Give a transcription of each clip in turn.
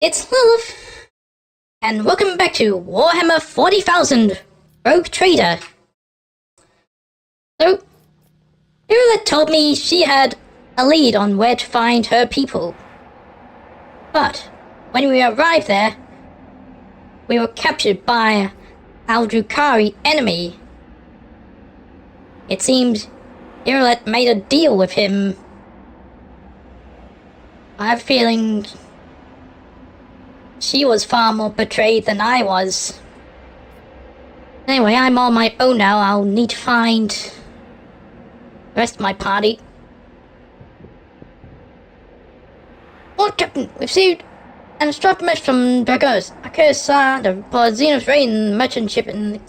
It's Lilith, and welcome back to Warhammer 40,000 Rogue Trader. So, Irla told me she had a lead on where to find her people. But, when we arrived there, we were captured by our Drukari enemy. It seems Irla made a deal with him. I have a feeling she was far more betrayed than I was. Anyway, I'm on my own now. I'll need to find the rest of my party. Oh, Captain, we've received an instructed message from Dragos. Akers to report Xenos raid and merchant ship in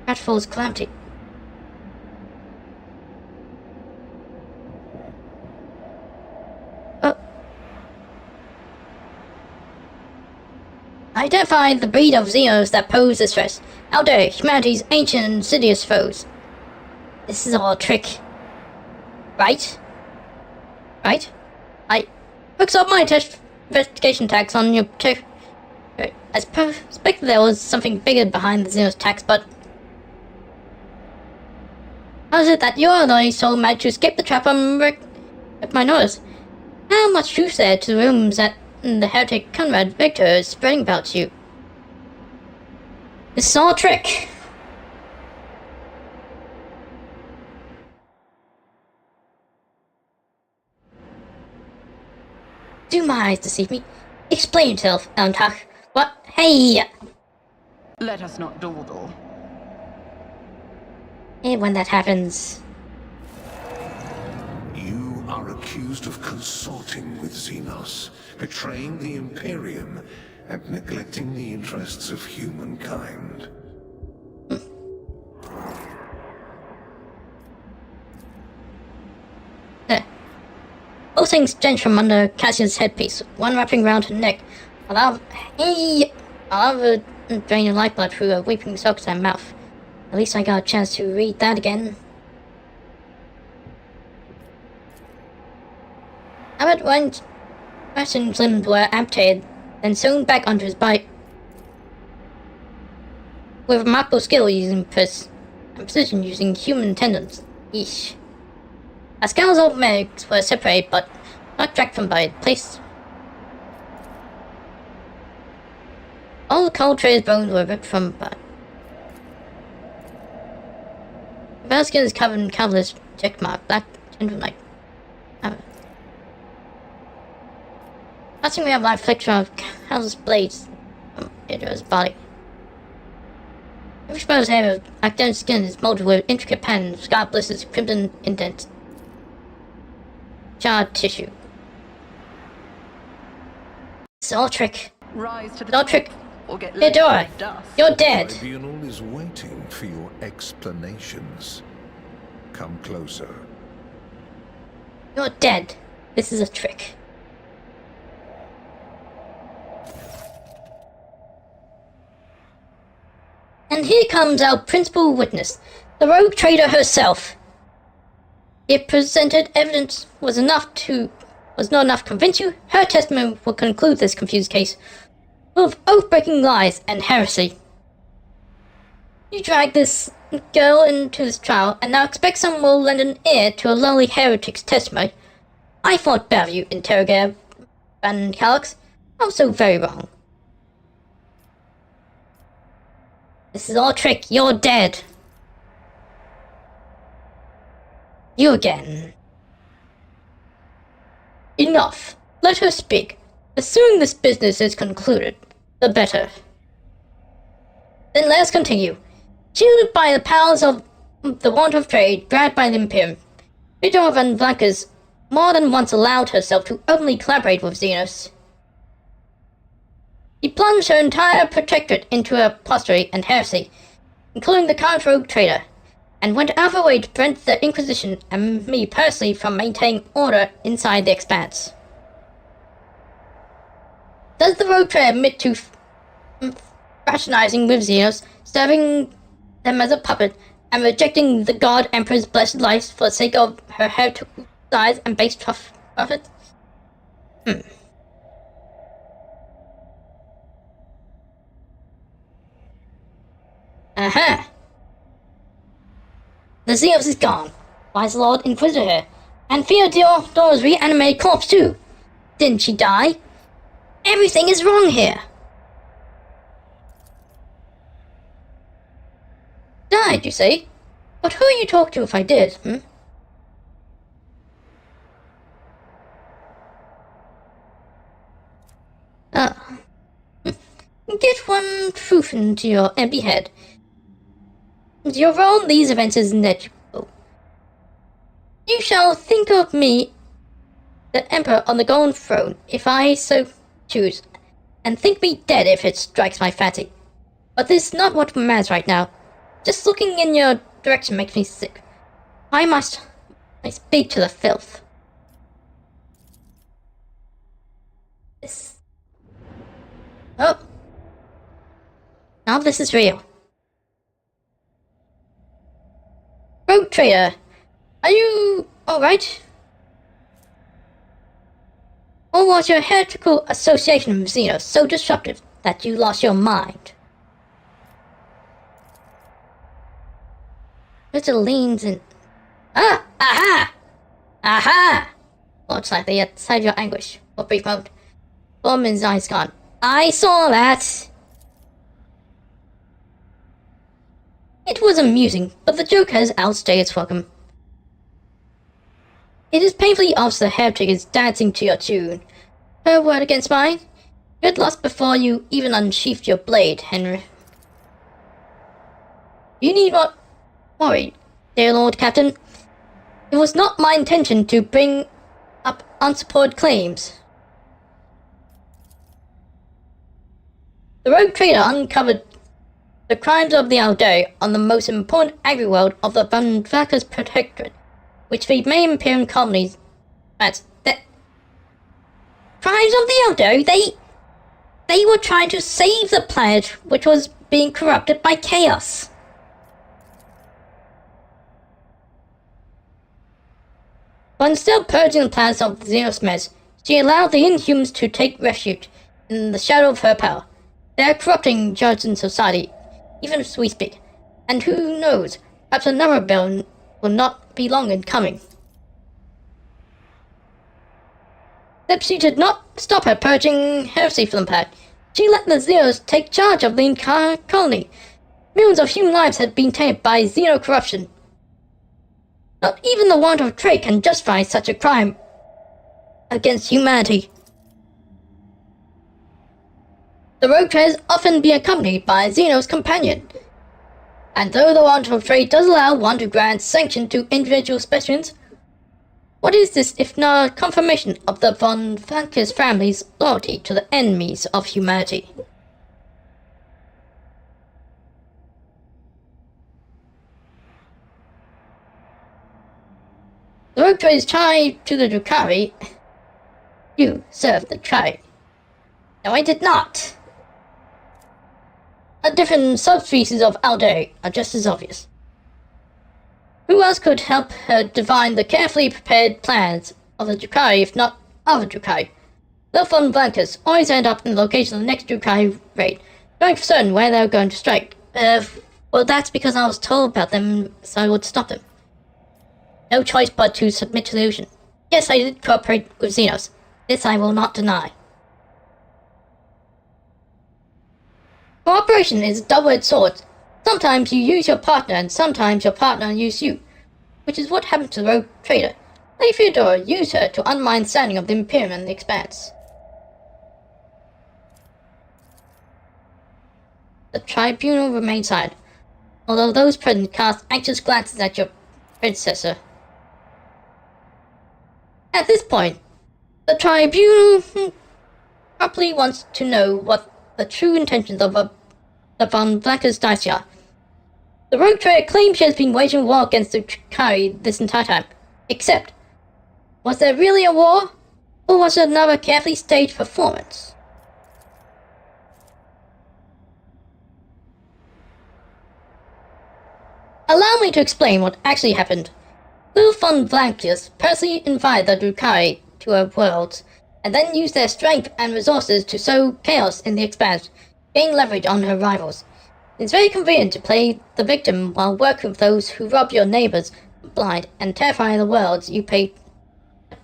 Catfall's Calamity. Identify the breed of Xenos that pose this threat. Out there, humanity's ancient and insidious foes. This is all a trick. Right? Right? I hooked up my test investigation tags on your tech. I suspected there was something bigger behind the Xenos attacks, but how is it that you're the only soul managed to escape the trap with my notice? How much truth there to the rumors that the heretic Conrad Victor is spreading about you? This is all a trick. Do my eyes deceive me? Explain yourself, Elmtach. What? Hey! Let us not dawdle. And when that happens, You are accused of consorting with Xenos, betraying the Imperium, and neglecting the interests of humankind. both things change from under Cassian's headpiece, one wrapping round her neck. I'll have her drain your lifeblood through a weeping sock's mouth. At least I got a chance to read that again. but when Martin's limbs were amputated and sewn back onto his body with remarkable skill using precision using human tendons. Yeesh. Pascal's old legs were separated but not dragged from body. Placed. All the cold trader's bones were ripped from body. Her skin is covered in countless check mark, black tendon like. Watching we have light flicker of countless blades into his body. Every spot hair of actinic skin is molded with intricate patterns, scar blisters, crimson indents, charred tissue. It's all trick. Rise to the It's all trick. or get Theodora, dust. you're dead. Tribunal is waiting for your explanations. Come closer. You're dead. This is a trick. And here comes our principal witness, the rogue trader herself. If presented evidence was not enough to convince you, her testimony will conclude this confused case full of oath-breaking lies and heresy. You dragged this girl into this trial and now expect someone will lend an ear to a lowly heretic's testimony. I thought better of you, interrogator Van Calix. I was so very wrong. This is all a trick. You're dead. You again. Enough. Let her speak. The sooner this business is concluded, the better. Then let us continue. Shielded by the powers of the want of trade, grabbed by the Imperium, Theodora van Blankers more than once allowed herself to openly collaborate with Xenos. He plunged her entire protectorate into apostasy and heresy, including the current rogue trader, and went out of her way to prevent the Inquisition and me personally from maintaining order inside the Expanse. Does the rogue trader admit to fraternizing with Xenos, serving them as a puppet, and rejecting the God Emperor's blessed life for the sake of her heretical size and base profits? Aha! The Xenos is gone. Wise Lord Inquisitor here. And Theodora's reanimated corpse too. Didn't she die? Everything is wrong here. Died, you say? But who you talk to if I did, Get one truth into your empty head. Your role in these events is negligible. You shall think of me, the Emperor on the Golden Throne, if I so choose, and think me dead if it strikes my fancy. But this is not what matters right now. Just looking in your direction makes me sick. I speak to the filth. This. Oh. Now this is real. Rogue trader, are you alright? Or was your heretical association with Xenos so disruptive that you lost your mind? Richard leans in. Ah! Aha! Aha! Lord slightly at the sight of your anguish. For a brief moment. Bowman's eyes gone. I saw that! It was amusing, but the joke has outstayed its welcome. It is painfully obvious the heretic is dancing to your tune. Her word against mine? You had lost before you even unsheathed your blade, Henry. You need not worry, dear Lord Captain. It was not my intention to bring up unsupported claims. The rogue trader uncovered the crimes of the Aldari on the most important agri-world of the Van Vlakers Protectorate, which feed main Imperial colonies. That's the crimes of the Aldari. They were trying to save the planet, which was being corrupted by chaos. But instead of purging the planets of the Xenos mess, She allowed the Inhumans to take refuge in the shadow of her power. They are corrupting judges in society, even as we speak. And who knows, perhaps another rebellion will not be long in coming. Except she did not stop her purging heresy from the planet. She let the Xenos take charge of the entire colony. Millions of human lives had been tainted by Xeno corruption. Not even the want of trade can justify such a crime against humanity. The rogue traders often be accompanied by a Xenos companion. And though the want of trade does allow one to grant sanction to individual specimens, what is this if not a confirmation of the von Falkes family's loyalty to the enemies of humanity? The rogue traders tied to the Drukhari. You served the tribe. No, I did not. A different subspecies of Alderi are just as obvious. Who else could help her divine the carefully prepared plans of the Drukhari if not other Drukhari? The von Blancas always end up in the location of the next Drukhari raid, knowing for certain where they're going to strike. Well, that's because I was told about them, so I would stop them. No choice but to submit to the illusion. Yes, I did cooperate with Xenos. This I will not deny. Cooperation is a double-edged sword. Sometimes you use your partner, and sometimes your partner uses you, which is what happened to the rogue trader. Lady Theodora used her to undermine the standing of the Imperium and the Expanse. The tribunal remained silent, although those present cast anxious glances at your predecessor. At this point, the tribunal probably wants to know what the true intentions of the von Blancas dynasty are. The rogue trader claims she has been waging war against the Drukhari this entire time. Except, was there really a war? Or was it another carefully staged performance? Allow me to explain what actually happened. Lou von Blancas personally invited the Drukhari to her worlds, and then used their strength and resources to sow chaos in the Expanse, gain leverage on her rivals. It's very convenient to play the victim while working with those who rob your neighbors blind and terrify the worlds you pay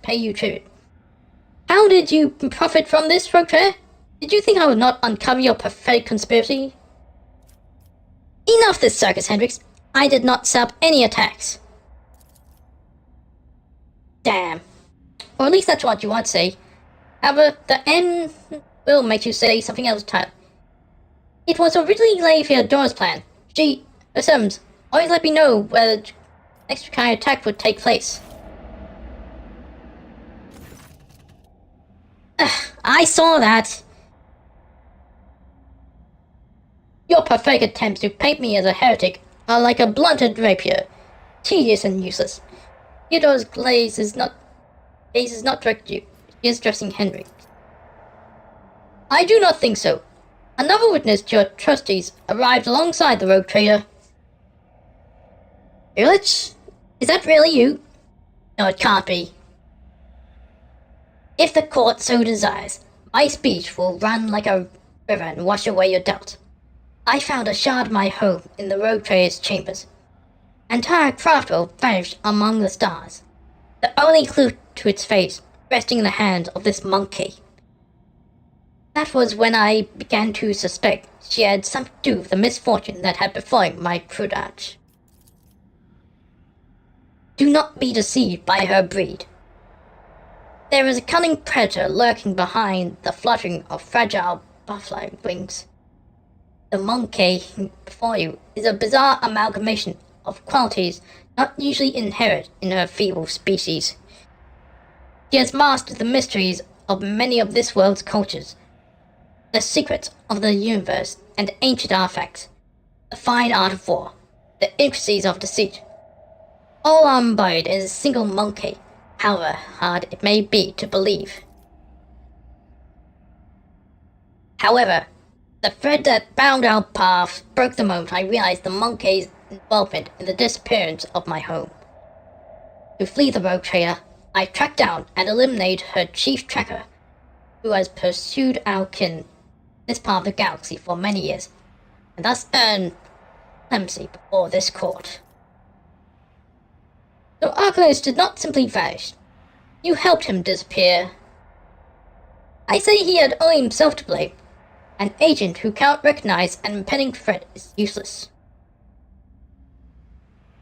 you tribute. How did you profit from this, rogue trader? Did you think I would not uncover your pathetic conspiracy? Enough this circus, Hendrix. I did not set up any attacks. Damn. Or at least that's what you want to say. However, the end will make you say something else entirely. It was originally Lady Theodora's plan. She, her servants, always let me know where the next kind of attack would take place. I saw that. Your pathetic attempts to paint me as a heretic are like a blunted rapier, tedious and useless. Theodora's gaze is not directed at you. She is addressing Henry. I do not think so. Another witness to your trustees arrived alongside the rogue trader. Illich? Is that really you? No, it can't be. If the court so desires, my speech will run like a river and wash away your doubt. I found a shard of my home in the rogue trader's chambers. Entire craftwork vanished among the stars. The only clue to its fate resting in the hand of this monkey. That was when I began to suspect she had something to do with the misfortune that had befallen my prudage. Do not be deceived by her breed. There is a cunning predator lurking behind the fluttering of fragile buffalo wings. The monkey before you is a bizarre amalgamation of qualities not usually inherent in her feeble species. She has mastered the mysteries of many of this world's cultures, the secrets of the universe and ancient artifacts, the fine art of war, the intricacies of deceit. All are embodied in a single monkey, however hard it may be to believe. However, the thread that bound our paths broke the moment I realized the monkey's involvement in the disappearance of my home. To flee the rogue trader, I tracked down and eliminated her chief tracker, who has pursued our kin this part of the galaxy for many years, and thus earned clemency before this court. So Arcanus did not simply vanish. You helped him disappear. I say he had only himself to blame. An agent who cannot recognize an impending threat is useless.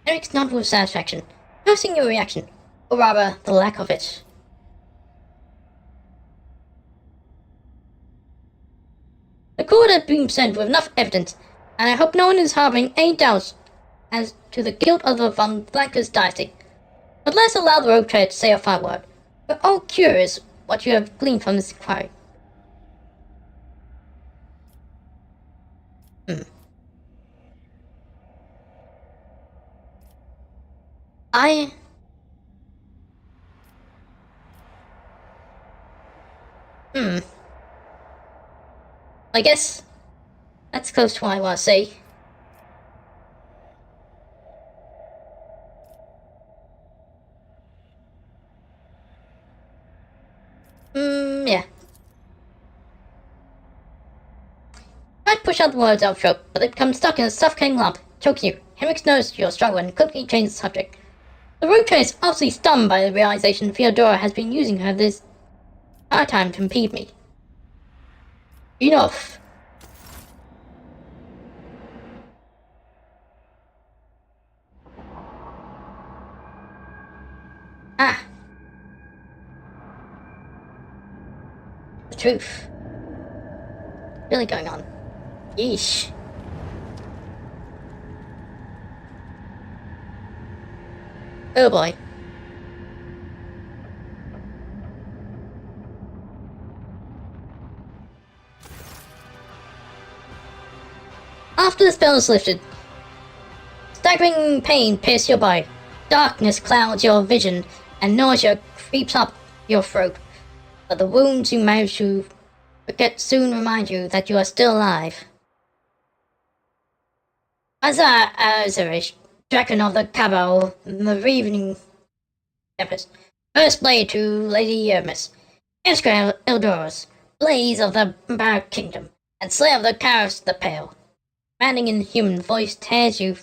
Eric's nodded with satisfaction, noticing your reaction, or rather, the lack of it. The court has been presented with enough evidence, and I hope no one is harboring any doubts as to the guilt of the Von Blankers dynasty. But let's allow the road trader to say a final word. We're all curious what you have gleaned from this inquiry. I guess that's close to what I want to say. Yeah. Try to push out the words out of throat, but they become stuck in a suffocating lump, choking you. Henrik noticed your struggle and quickly changed the subject. The road trader is obviously stunned by the realization Theodora has been using her this entire time to impede me. Enough. Ah. The truth. Really going on. Yeesh. Oh boy. After the spell is lifted, staggering pain pierces your body, darkness clouds your vision, and nausea creeps up your throat. But the wounds you manage to forget soon remind you that you are still alive. Azarish, Dragon of the Cabal, the Ravening Tempest, First Blade to Lady Hermes, Iskra Eldoros, Blaze of the Barrack Kingdom, and Slayer of the Chaos the Pale. Commanding in human voice tears you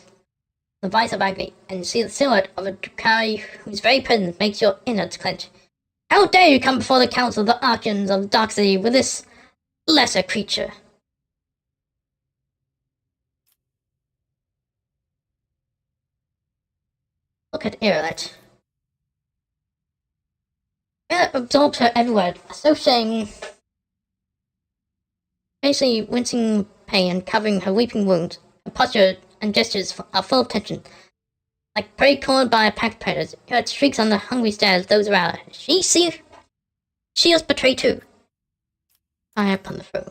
the vice of agony, and you see the silhouette of a Drukhari whose very presence makes your innards clench. How dare you come before the council of the Archons of the Dark City with this lesser creature? Look at Irelet. Irelet absorbs her every word, associating, basically wincing pain and covering her weeping wounds. Her posture and gestures are full of tension. Like prey cornered by a pack of predators, Irelet shrieks on the hungry stares of those around her. She was betrayed too. High up on the throne.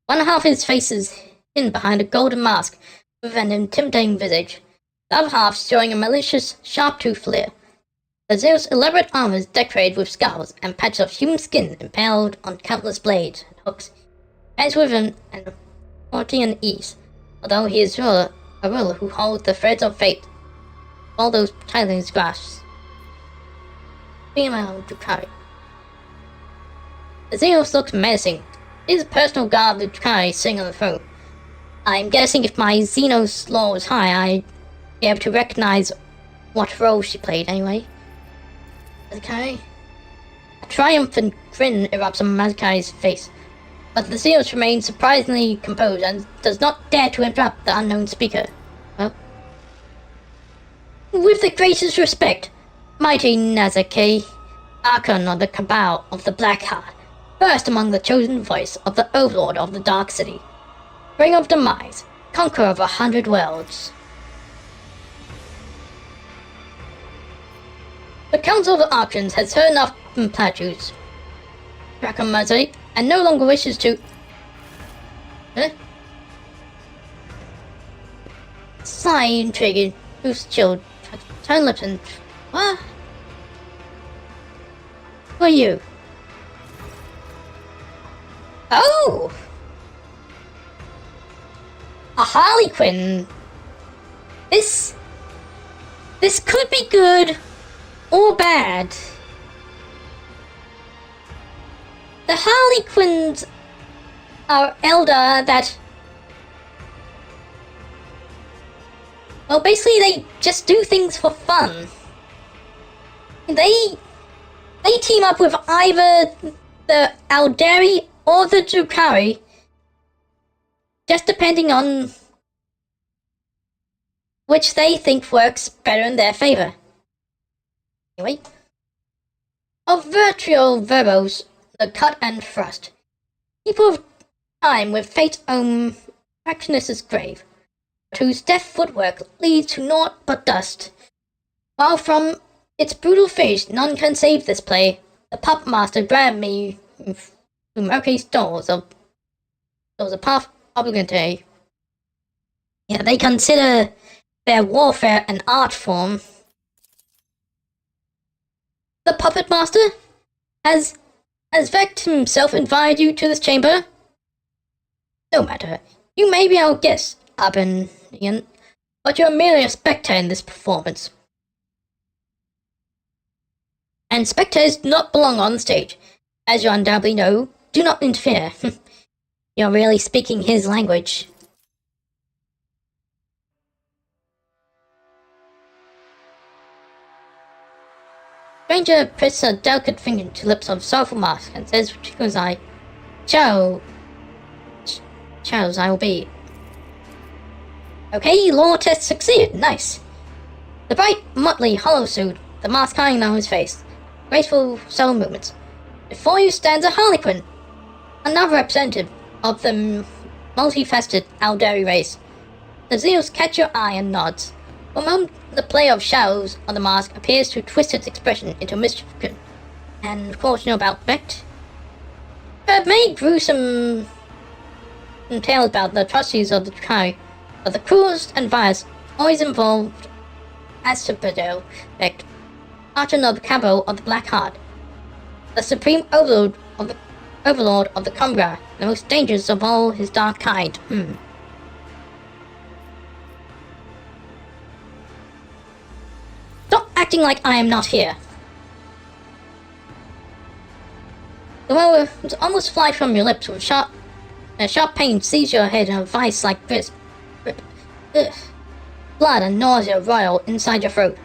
One half of his face is hidden behind a golden mask with an intimidating visage. The other half showing a malicious, sharp-toothed leer. Azir's elaborate armor is decorated with scars and patches of human skin impaled on countless blades and hooks. As with an Ortian ease, although he is a ruler who holds the threads of fate, all those tightly in his grasp. Female Drukhari. Azir looks menacing. He is a personal guard of the Drukhari sitting on the throne. I'm guessing if my Xenos law was high, I'd be able to recognize what role she played anyway. Mazakari? A triumphant grin erupts on Mazakari's face, but the Xenos remains surprisingly composed and does not dare to interrupt the unknown speaker. Well, with the greatest respect, mighty Nazaki, Archon of the Cabal of the Black Heart, first among the chosen voice of the Overlord of the Dark City, Ring of Demise, Conqueror of 100 Worlds. The Council of the Archons has heard enough from platitudes, Dracomazi, and no longer wishes to... Slightly intrigued, who's chilled, turned lips and... What? Who are you? Oh! A Harley Quinn. This could be good. or bad. The Harlequins are elder that... Well, basically they just do things for fun. They team up with either the Alderi or the Drukhari, just depending on which they think works better in their favor. Anyway, of virtual verbos, the cut and thrust. People of time with fate's own Maximus's grave, but whose death footwork leads to naught but dust. While from its brutal finish none can save this play, the puppet master grabbed me through murky doors of a path obligatory. Yeah, they consider their warfare an art form. The puppet master has Vect himself invited you to this chamber? No matter, you may be our guest, Abenian, but you're merely a spectator in this performance. And spectators do not belong on the stage. As you undoubtedly know, do not interfere. You're really speaking his language. Stranger presses a delicate finger to lips of sorrowful mask and says with twinkling eye, Charles, I will be. Okay, law test succeeded, nice. The bright, motley, hollow suit, the mask hanging on his face, graceful, subtle movements. Before you stands a Harlequin, another representative of the multifaceted Alderi race. The Xenos catch your eye and nods. For a moment, the play of shadows on the mask appears to twist its expression into mischief. And of course, you know about Vect. I've made gruesome tales about the atrocities of the Drukhari, but the cruelest and vilest always involved Asphodel Vect, Archon of the Cabo of the Black Heart, the supreme overlord of the Cumbra, the most dangerous of all his dark kind. Stop acting like I am not here. The words almost fly from your lips with sharp pain seizes your head in a vice like grip. Blood and nausea roil inside your throat,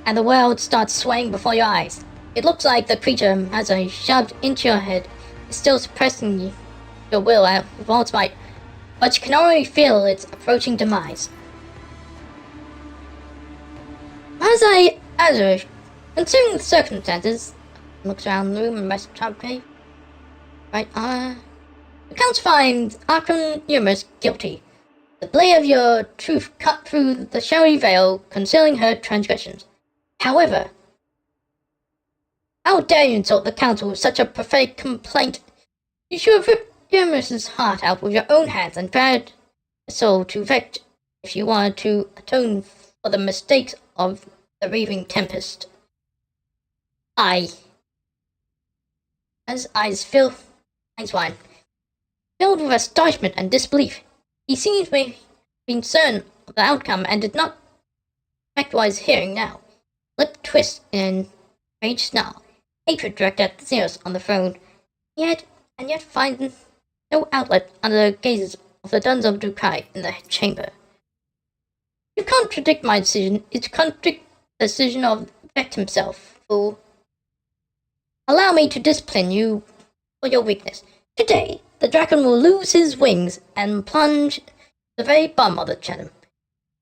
and the world starts swaying before your eyes. It looks like the creature, as I shoved into your head, is still suppressing your will out with all its might, but you can already feel its approaching demise. Considering the circumstances, looks around the room and rests sharply. Right, the Count finds Arkham Numerous guilty. The blade of your truth cut through the shadowy veil, concealing her transgressions. However, how dare you insult the council with such a pathetic complaint? You should have ripped Numerous's heart out with your own hands and dragged a soul to Vect if you wanted to atone for the mistakes of the raving tempest. As eyes wide, filled with astonishment and disbelief, he seems to be concerned of the outcome and did not respect what he's hearing now. Lip twist in rage snarl, hatred directed at the Xenos on the throne, yet finds no outlet under the gazes of the Duns of Drukhari in the chamber. You contradict my decision, it's contradict the decision of Vect himself, fool. Allow me to discipline you for your weakness. Today, the dragon will lose his wings and plunge the very bottom of the chasm.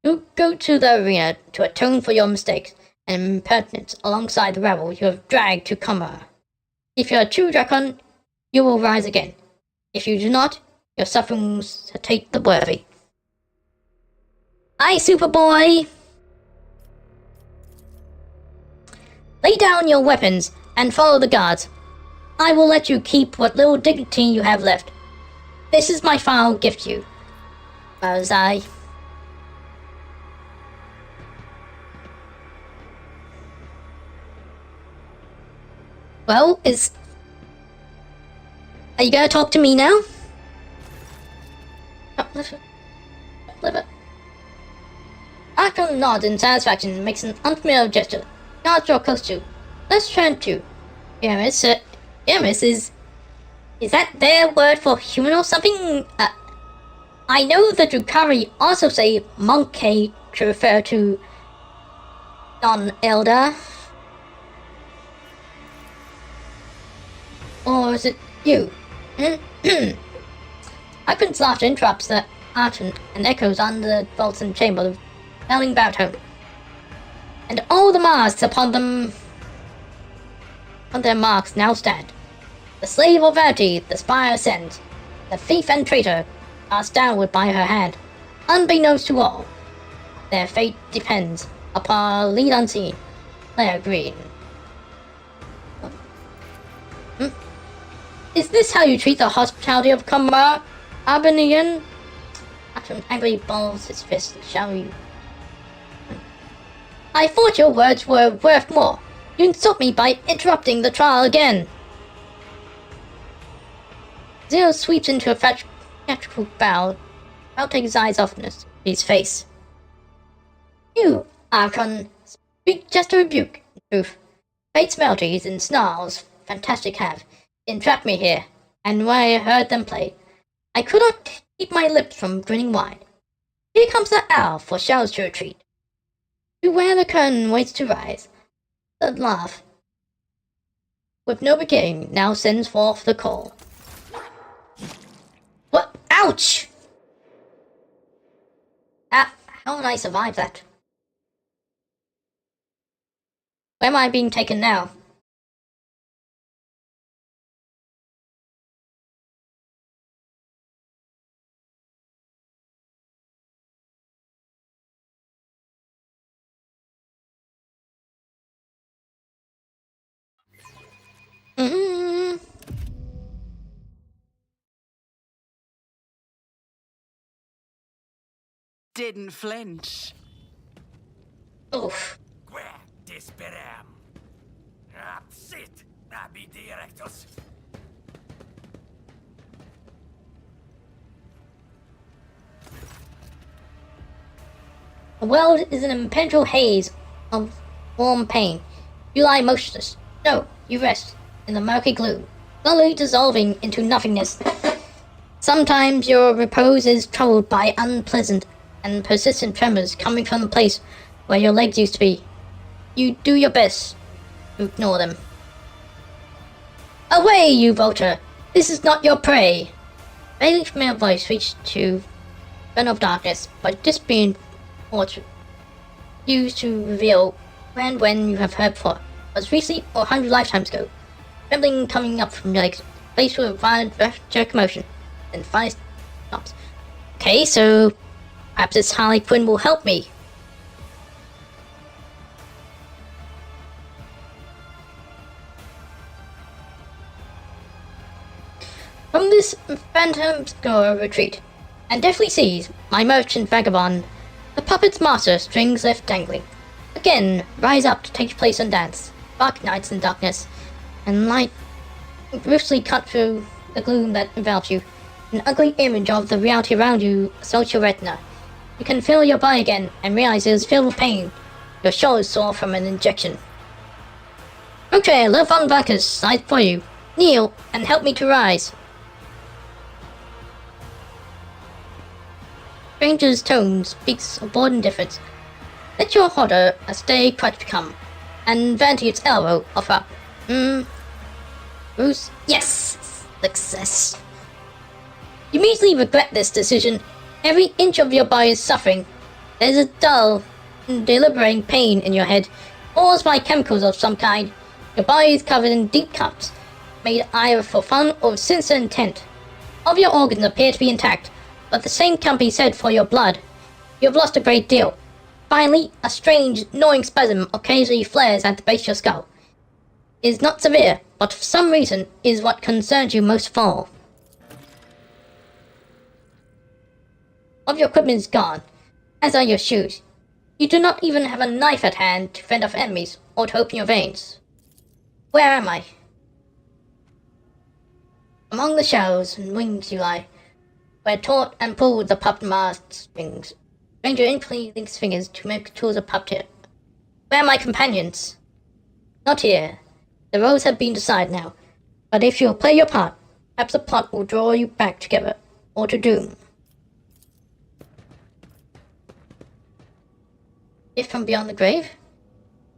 You go to the arena to atone for your mistakes and impertinence alongside the rabble you have dragged to Cumber. If you're a true dragon, you will rise again. If you do not, your sufferings take the worthy. Aye, Superboy! Lay down your weapons and follow the guards. I will let you keep what little dignity you have left. This is my final gift to you. As I... Well, are you gonna talk to me now? Live it. Arkham nods in satisfaction and makes an unfamiliar gesture. Guards draw close to. Let's turn to. Yamis, Yamis is that their word for human or something? I know the Drukhari also say monkey to refer to non-elder. Or is it you? Icon's laughter interrupts the art and echoes on the vaulted chamber of belling baritone. And all the masks upon them on their marks now stand. The slave of vanity, the spire ascends. The thief and traitor cast downward by her hand. Unbeknownst to all, their fate depends upon a lead unseen, Claire Green. Is this how you treat the hospitality of Arbanian? Atom angrily balls his fist. Shall you? I thought your words were worth more. You insult me by interrupting the trial again. Zero sweeps into a theatrical bow. I'll take his eyes off his face. You, Archon, speak just a rebuke. In truth, fate's melodies and snarls, fantastic have entrapped me here, and when I heard them play, I could not keep my lips from grinning wide. Here comes the hour for shells to retreat. To where the curtain waits to rise, the laugh, with no beginning, now sends forth the call. What? Ouch! How did I survive that? Where am I being taken now? Didn't flinch. Oof. Desperam. Sit, Abi Directus. The world is an impenetrable haze of warm pain. You lie motionless. No, you rest in the murky gloom, slowly dissolving into nothingness. Sometimes your repose is troubled by unpleasant and persistent tremors coming from the place where your legs used to be. You do your best to ignore them. Away, you vulture! This is not your prey! A vaguely familiar voice reached to friend of darkness, but this being used to reveal when you have heard before, was recently or 100 lifetimes ago. Trembling coming up from your legs, faced with a violent jerk motion, and finally stops. Okay, so perhaps this Harley Quinn will help me. From this phantasmagorical retreat, and deftly sees my merchant vagabond, the puppet's master, strings left dangling. Again, rise up to take place and dance. Dark nights and darkness, and light ruthlessly cut through the gloom that envelops you. An ugly image of the reality around you assaults your retina. You can feel your body again and realize it is filled with pain. Your shoulders sore from an injection. Okay, Lil Von Bacchus, I for you. Kneel and help me to rise. Stranger's tone speaks of bored indifference. Let your horror a stay crutch become, and vanity its elbow off up. Bruce? Yes! Success. You immediately regret this decision. Every inch of your body is suffering. There's a dull, deliberating pain in your head, caused by chemicals of some kind. Your body is covered in deep cuts, made either for fun or with sinister intent. All of your organs appear to be intact, but the same can be said for your blood. You have lost a great deal. Finally, a strange, gnawing spasm occasionally flares at the base of your skull. It is not severe, but for some reason is what concerns you most of all. All of your equipment is gone, as are your shoes. You do not even have a knife at hand to fend off enemies or to open your veins. Where am I? Among the shells and wings you lie, where taut and pulled the puppet mast strings. Stranger instantly links fingers to make tools of puppeteer. Where are my companions? Not here. The roles have been decided now. But if you'll play your part, perhaps the plot will draw you back together, or to doom. If from beyond the grave?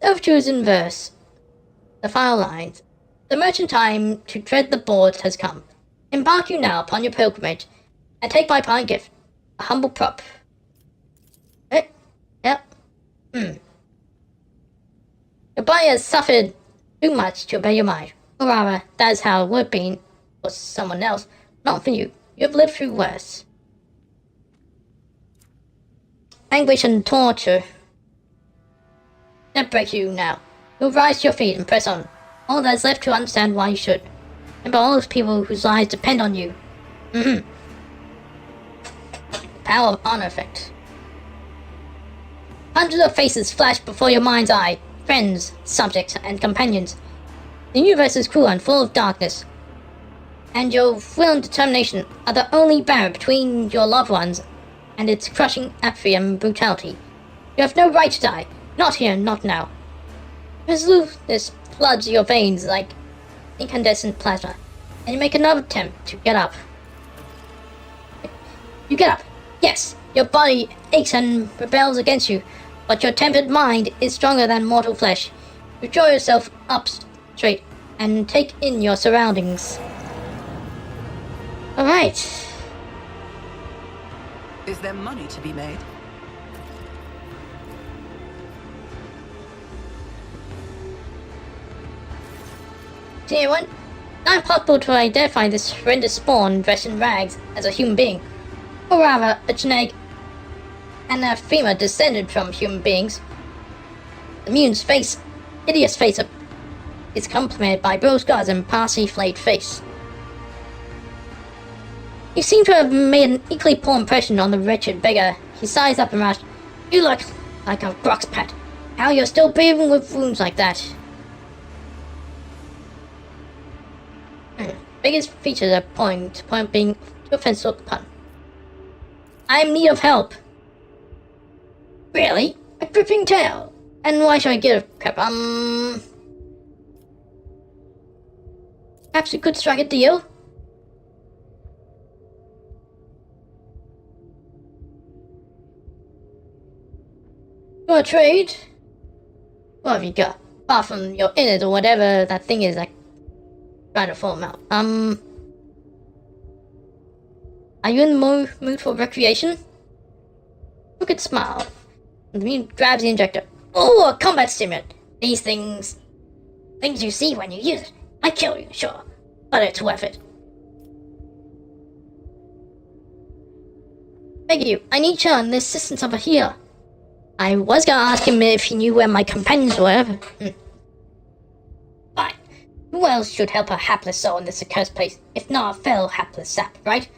Overtures in verse. The final lines. The merchant time to tread the boards has come. Embark you now upon your pilgrimage, and take my pine gift, a humble prop. Yep. Your body has suffered too much to obey your mind. Or rather, that is how it would have been for someone else, not for you. You have lived through worse. Anguish and torture. That breaks you now. You'll rise to your feet and press on. All that is left to understand why you should. And by all those people whose lives depend on you. Power of honor effect. Hundreds of faces flash before your mind's eye. Friends, subjects, and companions. The universe is cruel and full of darkness. And your will and determination are the only barrier between your loved ones and its crushing apathy and brutality. You have no right to die. Not here, not now. Resoluteness floods your veins like incandescent plasma, and you make another attempt to get up. You get up. Yes, your body aches and rebels against you, but your tempered mind is stronger than mortal flesh. You draw yourself up straight and take in your surroundings. Alright. Is there money to be made? See anyone? Not impossible to identify this horrendous spawn dressed in rags as a human being, or rather, a genetic anathema descended from human beings. The mutant's face, hideous face, is complemented by bruised scars and partially flayed face. You seem to have made an equally poor impression on the wretched beggar. He sighs up and rushed. You look like a grox pet. How you're still breathing with wounds like that? Biggest features are point being too offensive pun. I am in need of help. Really? A gripping tale. And why should I give a crap? Perhaps we could strike a deal? You want to trade? What have you got? Apart from your innards or whatever that thing is, like trying to form out. Are you in the mood for recreation? Look at smile. And the mutant grabs the injector. Oh, a combat stimulant. These things you see when you use it. I kill you, sure, but it's worth it. Thank you. I need you and the assistance of a healer. I was gonna ask him if he knew where my companions were. Fine. Who else should help a hapless soul in this accursed place, if not a fellow hapless sap, right?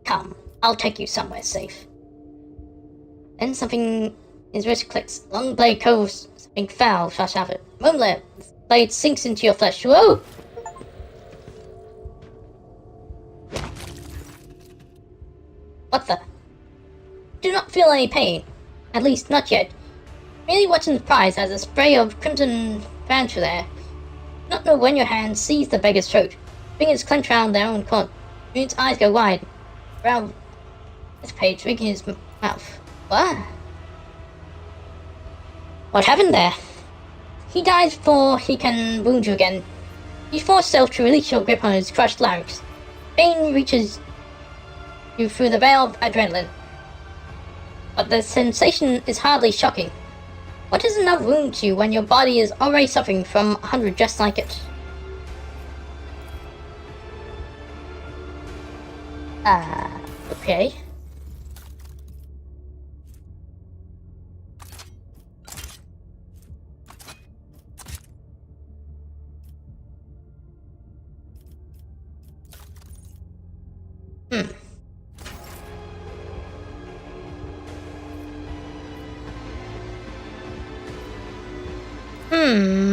Come, I'll take you somewhere safe. Then something his wrist clicks. Long blade coves, something foul flashes out of it. Moment, the blade sinks into your flesh. Whoa! What the? Do not feel any pain. At least, not yet. Merely watching surprise as a spray of crimson ran through there. Not know when your hand seized the beggar's throat. Fingers clenched round their own corn. Moon's eyes go wide. Round this page, drinking his mouth. What? What happened there? He dies before he can wound you again. You force yourself to release your grip on his crushed larynx. Pain reaches you through the veil of adrenaline. But the sensation is hardly shocking. What is enough wound to you when your body is already suffering from 100 just like it? Okay.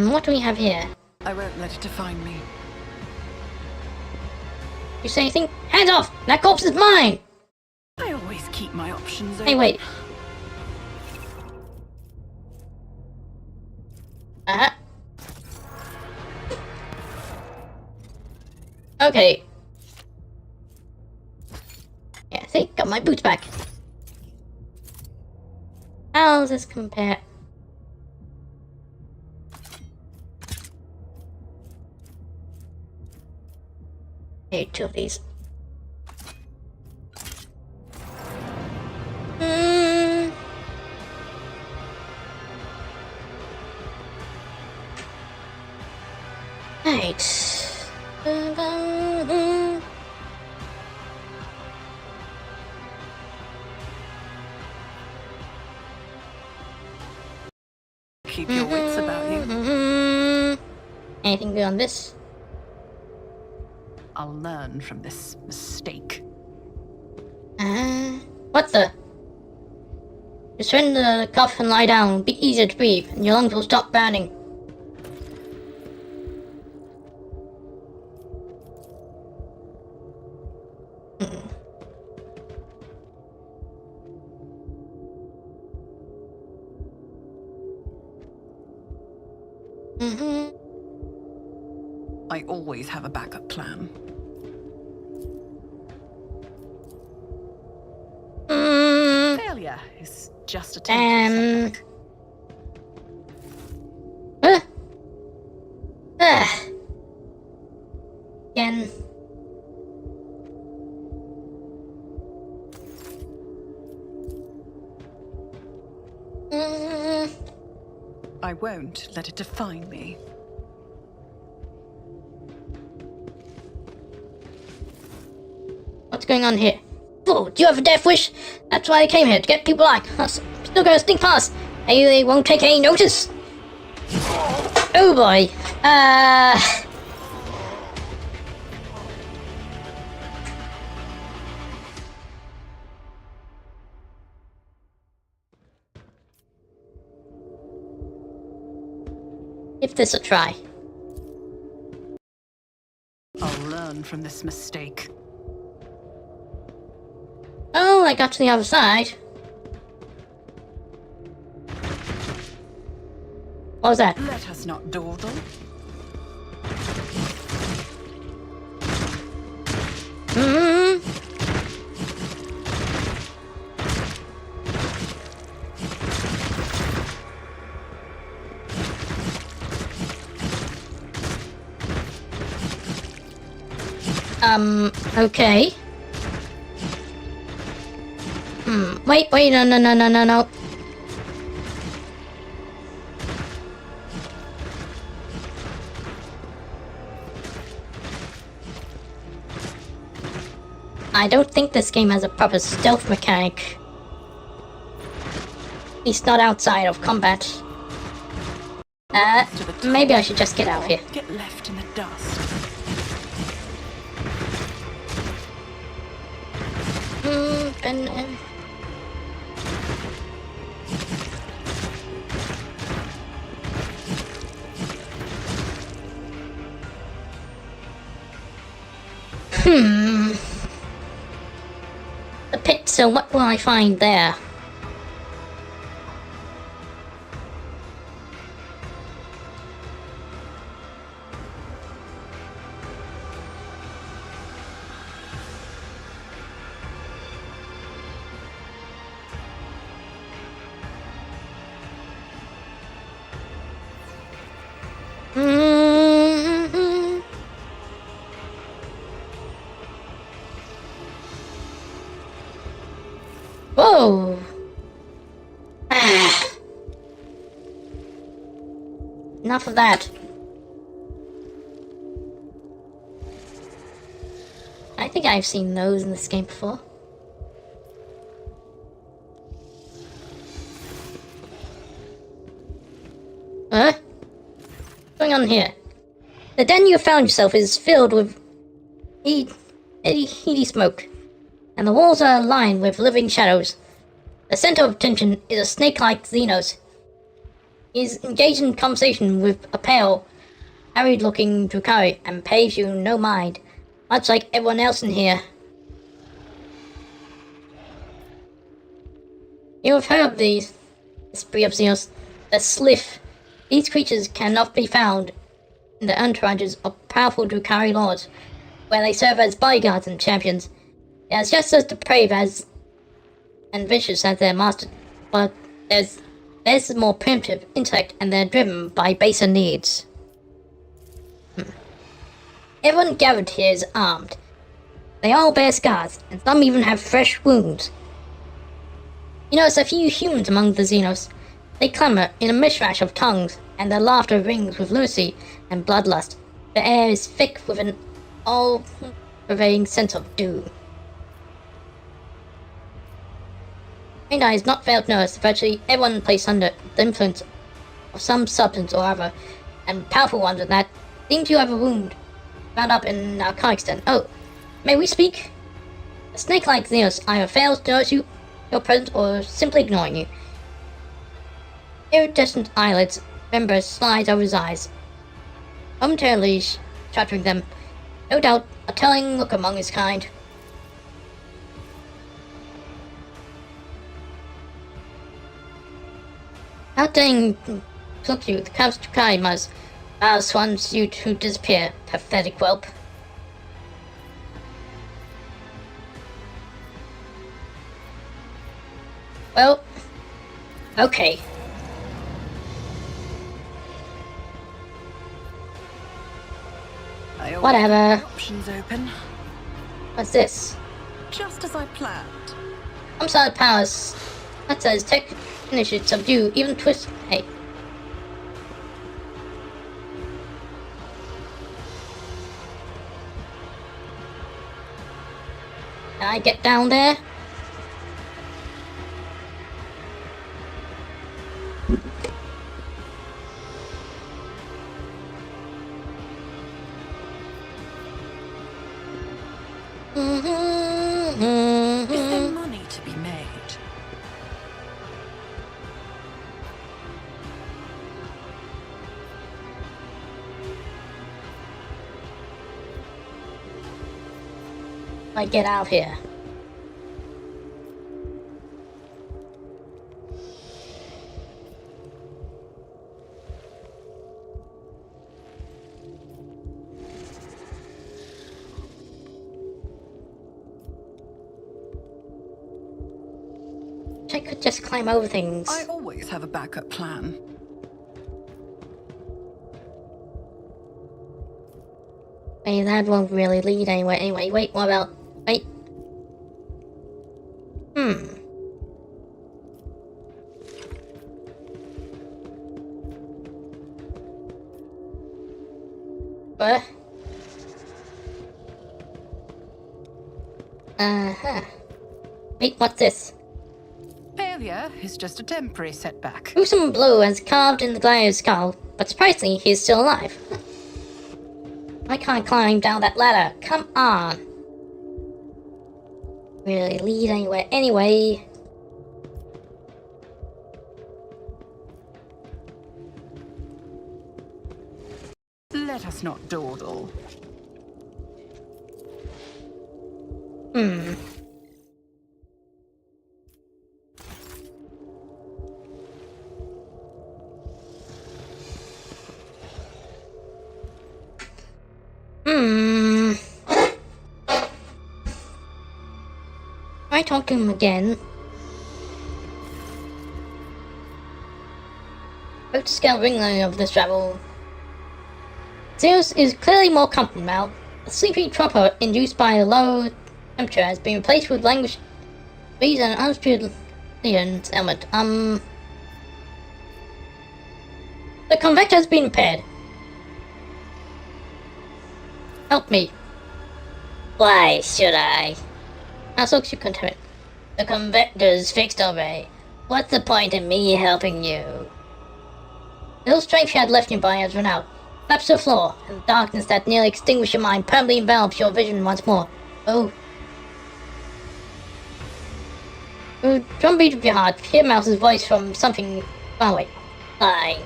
What do we have here? I won't let it define me. You say anything? Hands off! That corpse is mine! I always keep my options open. Hey, wait. Okay. Yeah, see? Got my boots back. How does this compare? Okay, 2 of these. Right. Keep your wits about you. Anything good on this? I'll learn from this mistake. What the? Just turn the cuff and lie down. Be easier to breathe, and your lungs will stop burning. I always have a backup plan. Failure is just a temporary setback. Again. I won't let it define me. What's going on here? Oh, do you have a death wish? That's why I came here, to get people like us. Still gonna sneak past. Maybe they won't take any notice. Oh boy. Give this a try. I'll learn from this mistake. Oh, I got to the other side. What was that? Let us not dawdle. Okay. Wait, no. I don't think this game has a proper stealth mechanic. At least not outside of combat. Maybe I should just get out of here. Get left in the dust. The pit, so what will I find there? Whoa! Enough of that. I think I've seen those in this game before. Huh? What's going on here? The den you found yourself is filled with heady smoke, and the walls are lined with living shadows. The center of attention is a snake-like Xenos. He's engaged in conversation with a pale, harried-looking Drukhari and pays you no mind, much like everyone else in here. You have heard of this breed of Xenos, the Sliff. These creatures cannot be found in the entourages of powerful Drukhari lords, where they serve as bodyguards and champions. They are just as depraved as and vicious as their master, but there's a more primitive intellect and they're driven by baser needs. Everyone gathered here is armed. They all bear scars, and some even have fresh wounds. You notice a few humans among the Xenos. They clamor in a mishmash of tongues, and their laughter rings with lunacy and bloodlust. The air is thick with an all-pervading sense of doom. Trained eyes not failed to notice virtually everyone placed under the influence of some substance or other, and powerful ones at that, seem to have a wound bound up in narcotics then. Oh, may we speak? A snake-like Xenos either fails to notice your presence or simply ignoring you. Iridescent eyelids, members slides over his eyes, momentarily shuttering them. No doubt, a telling look among his kind. Without daring to look you, the Kavstukai must mouse wants you to disappear, pathetic whelp. Well, okay. Whatever. Options open. What's this? Just as I planned. Some sort of powers. That says tech finishes subdue, even twist. Hey. Can I get down there? Is there money to be made? I get out here. I could just climb over things. I always have a backup plan. Hey, that won't really lead anywhere. Anyway, wait, what about... Wait. What? Uh-huh. Wait, what's this? Failure is just a temporary setback. Gruesome blow has carved in the gladiator's skull, but surprisingly, he is still alive. I can't climb down that ladder. Come on. Really lead anywhere anyway. Let us not dawdle. I talk to him again. Both scale ringling of this travel. Zeus is clearly more comfortable now. The sleepy torpor induced by a low temperature has been replaced with language breeze and unspured element. The convector has been repaired. Help me. Why should I? Asok should contend. The convector's fixed already. What's the point in me helping you? The little strength you had left in your body has run out. Collapse to the floor, and the darkness that nearly extinguished your mind permanently envelops your vision once more. Oh. Drum beat of your heart, hear Mouse's voice from something far away. Fine.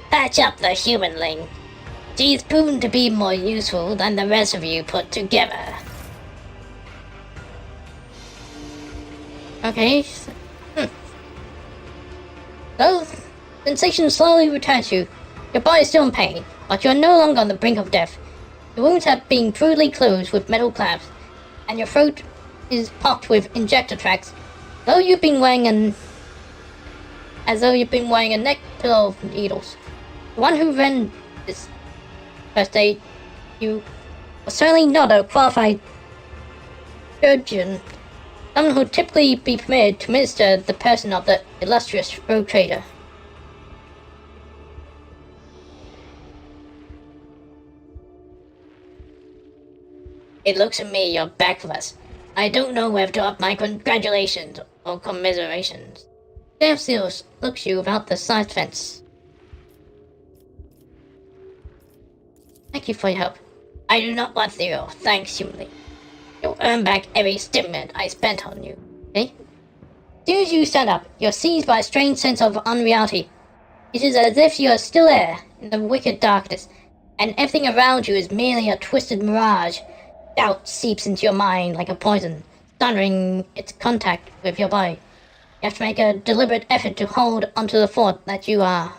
Patch up the humanling. She's proven to be more useful than the rest of you put together. Okay. So, sensation slowly returns you. Your body is still in pain, but you are no longer on the brink of death. The wounds have been crudely closed with metal clamps, and your throat is pocked with injector tracks. Though you've been wearing as though you've been wearing a neck pillow of needles. The one who ran this first aid, you was certainly not a qualified surgeon, someone who would typically be permitted to minister the person of the illustrious rogue trader. It looks to me you're back with us. I don't know whether to up my congratulations or commiserations. Sheriff Seals looks you about the side fence. Thank you for your help. I do not want your thanks humanly. You'll earn back every stimulant I spent on you, okay? As soon as you stand up, you're seized by a strange sense of unreality. It is as if you are still there, in the wicked darkness, and everything around you is merely a twisted mirage. Doubt seeps into your mind like a poison, stunning its contact with your body. You have to make a deliberate effort to hold onto the fort that you are.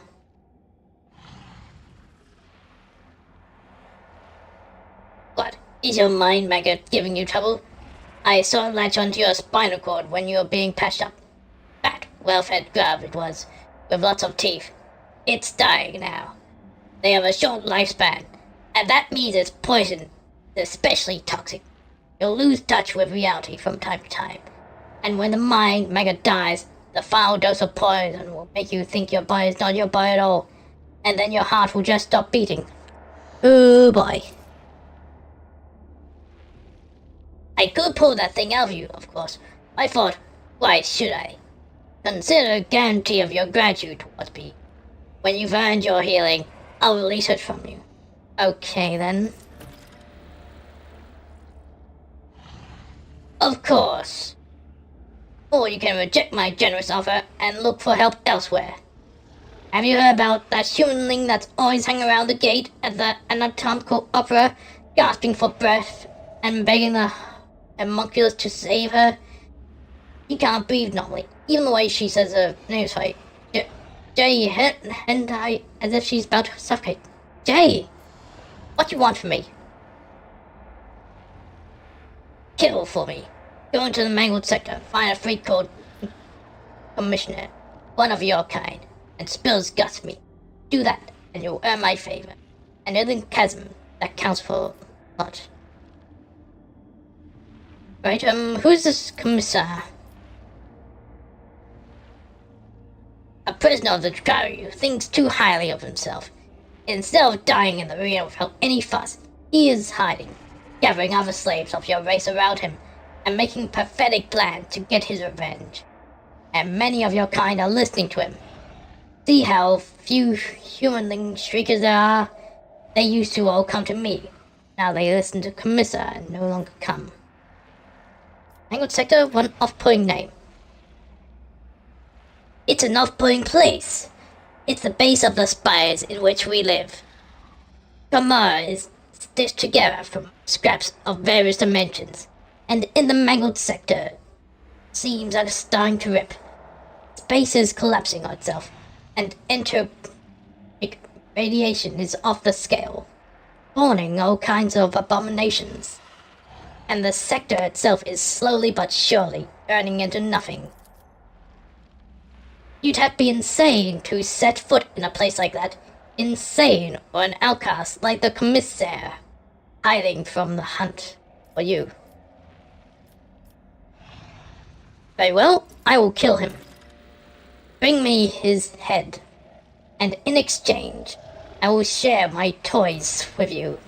What? Is your mind maggot giving you trouble? I saw it latch onto your spinal cord when you were being patched up. Fat, well-fed grub it was, with lots of teeth. It's dying now. They have a short lifespan, and that means it's poison, especially toxic. You'll lose touch with reality from time to time. And when the mind maggot dies, the foul dose of poison will make you think your body is not your body at all, and then your heart will just stop beating. Oh boy. I could pull that thing out of you, of course. I thought, why should I? Consider a guarantee of your gratitude towards me. When you've earned your healing, I'll release it from you. Okay then. Of course. Or you can reject my generous offer and look for help elsewhere. Have you heard about that humanling that's always hanging around the gate at the anatomical opera, gasping for breath and begging the homunculus to save her? She can't breathe normally, even the way she says her name's right. Jay, hentai, as if she's about to suffocate. Jay, what you want from me? Kill for me. Go into the mangled sector, find a freak called Commissioner, one of your kind, and spill his guts to me. Do that, and you'll earn my favor. And in the chasm, that counts for a lot. Right, who's this commissar? A prisoner of the Dracari who thinks too highly of himself. Instead of dying in the arena without any fuss, he is hiding, gathering other slaves of your race around him, and making pathetic plans to get his revenge. And many of your kind are listening to him. See how few humanling shriekers there are? They used to all come to me. Now they listen to Commissar and no longer come. Mangled Sector, one off-putting name. It's an off-putting place. It's the base of the spires in which we live. Kamara is stitched together from scraps of various dimensions, and in the Mangled Sector, seems like it's starting to rip. Space is collapsing on itself, and radiation is off the scale, spawning all kinds of abominations. And the sector itself is slowly but surely turning into nothing. You'd have to be insane to set foot in a place like that. Insane, or an outcast like the Commissaire, hiding from the hunt for you. Very well, I will kill him. Bring me his head, and in exchange, I will share my toys with you.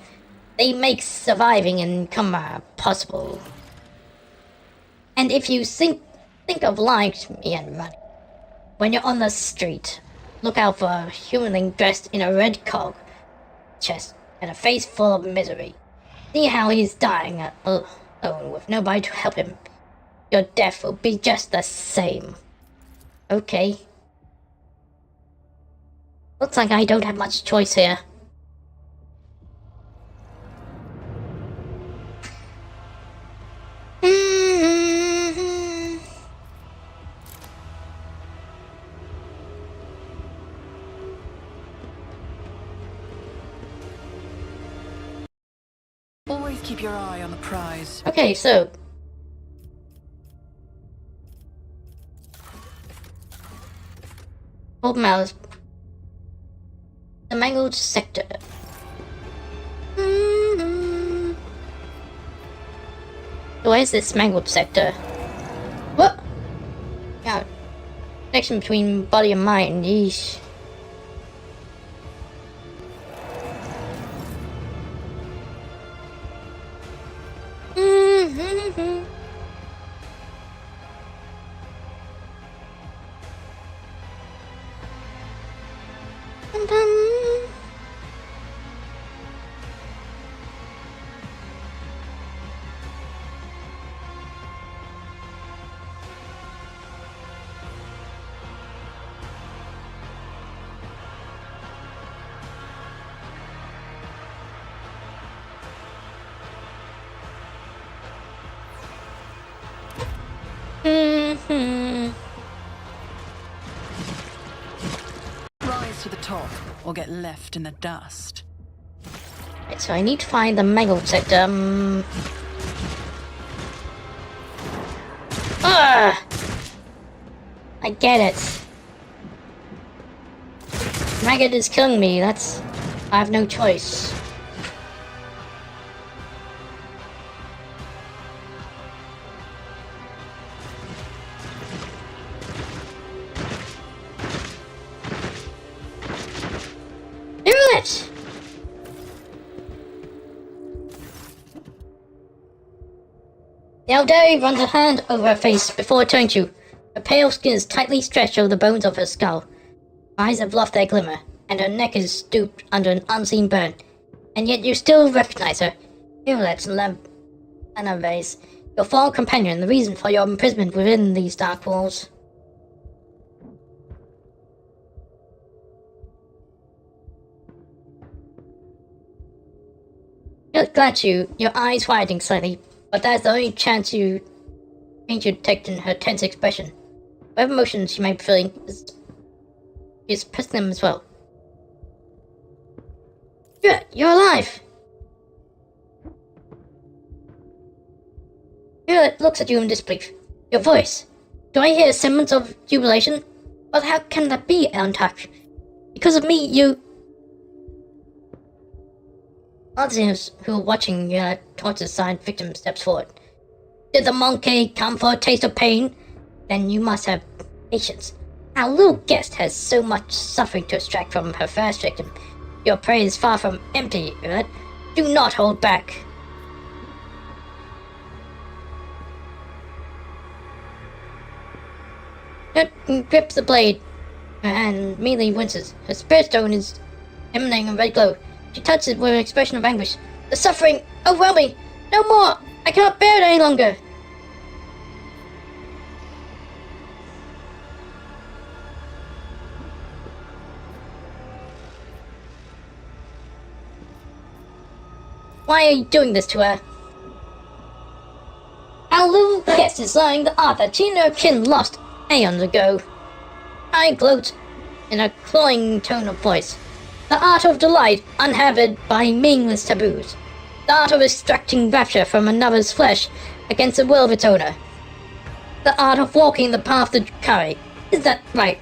They make surviving in Kamara possible. And if you think of lying to me and running, when you're on the street, look out for a humanling dressed in a red cog, chest, and a face full of misery. See how he's dying alone with nobody to help him. Your death will be just the same. Okay. Looks like I don't have much choice here. Keep your eye on the prize. Okay, so Old Mouse, the mangled sector. Where is this mangled sector? What? Yeah, connection between body and mind. Yeesh. Rise to the top, or get left in the dust. Right, so I need to find the mangled sector. I get it. Maggot is killing me. I have no choice. Do it! The Aldari runs a hand over her face before turning to you. Her pale skin is tightly stretched over the bones of her skull. Her eyes have lost their glimmer, and her neck is stooped under an unseen burn. And yet you still recognize her. Violet's Lanaves, your fallen companion, the reason for your imprisonment within these dark walls. She looks at you, your eyes widening slightly, but that's the only chance you detect in her tense expression. Whatever emotions she may be feeling is pressing them as well. You're alive! Violet looks at you in disbelief. Your voice. Do I hear a semblance of jubilation? But how can that be, untouched? Because of me, you... Others who are watching your torture-side victim steps forward. Did the monkey come for a taste of pain? Then you must have patience. Our little guest has so much suffering to extract from her first victim. Your prey is far from empty, Violet. Do not hold back. Violet grips the blade. Her hand immediately winces. Her spirit stone is emanating a red glow. She touches it with an expression of anguish. The suffering overwhelming! No more! I cannot bear it any longer! Why are you doing this to her? Our little guest is learning the art that she and her kin lost aeons ago. I gloat in a cloying tone of voice. The art of delight unhampered by meaningless taboos. The art of extracting rapture from another's flesh against the will of its owner. The art of walking the path of Drakari. Is that right?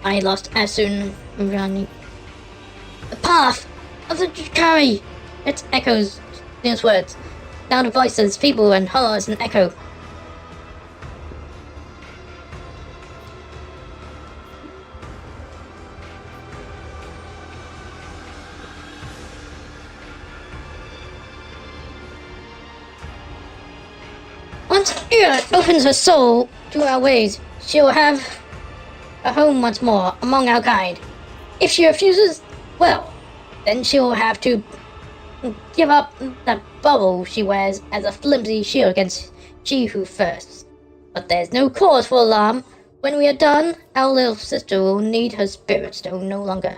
I lost as soon running. The path of the Drakari! It echoes these words. Loud voices, feeble and hollow as an echo. Once Violet opens her soul to our ways, she will have a home once more among our kind. If she refuses, well, then she will have to give up that bubble she wears as a flimsy shield against she who thirsts. But there's no cause for alarm. When we are done, our little sister will need her spirit stone no longer.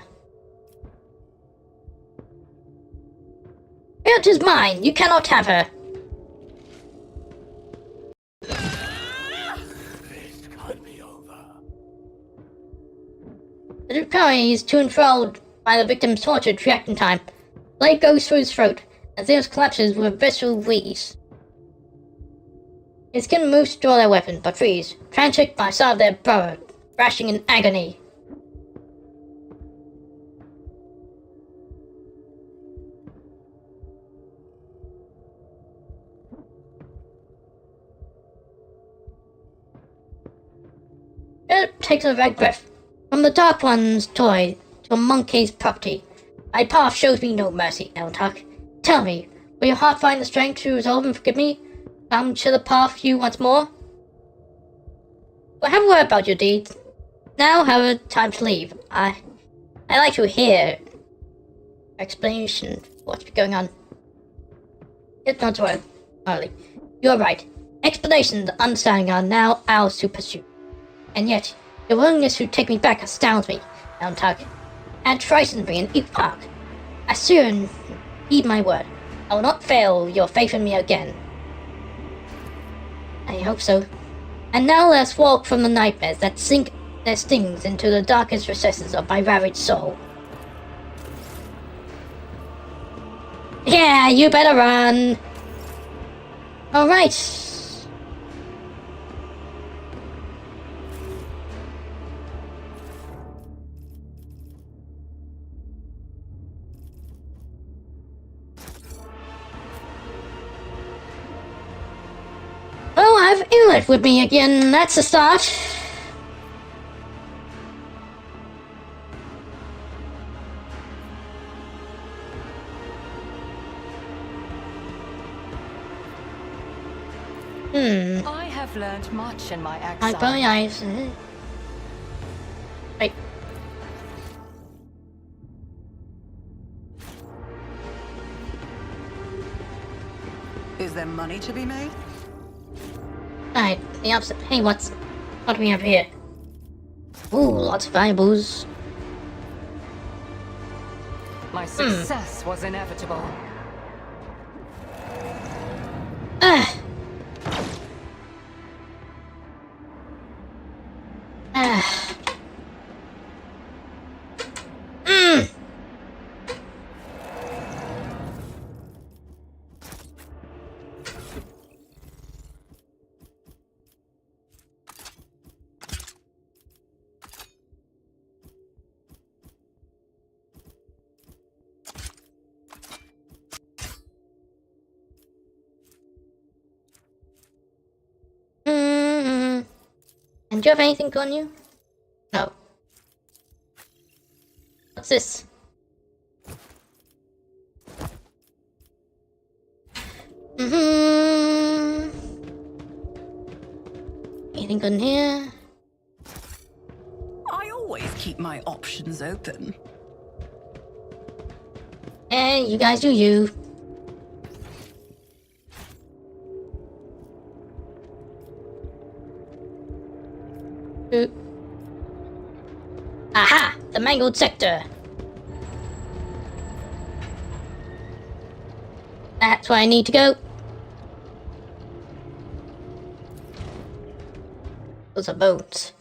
Violet is mine. You cannot have her. This can't be over. The Drakari is too enthralled by the victim's torture to react in time. Blade goes through his throat, as Zeus collapses with a visceral wheeze. His skin moves to draw their weapon, but freeze, transfixed by sight of their brother, thrashing in agony. Philip takes a vague breath. From the Dark One's toy to a monkey's property, my path shows me no mercy, Eltak. Tell me, will your heart find the strength to resolve and forgive me? Come to the path you once more? Well, have a word about your deeds. Now, however, time to leave. I like to hear explanation of what's going on. It's not so early. You're right. Explanations and understanding are now ours to pursue. And yet, your willingness to take me back astounds me, Eltak, and frightens me in each part. I soon heed my word. I will not fail your faith in me again. I hope so. And now let us walk from the nightmares that sink their stings into the darkest recesses of my ravaged soul. Yeah, you better run! Alright. Oh, I have Inlet with me again. That's a start. I have learned much in my exile. I buy eyes. Wait. Is there money to be made? Alright, the opposite. Hey, what do we have here? Ooh, lots of valuables. My success was inevitable. Ah. And do you have anything on you? No. What's this? Anything on here? I always keep my options open. Hey, you guys do you. Aha! The mangled sector! That's where I need to go. Those are bones.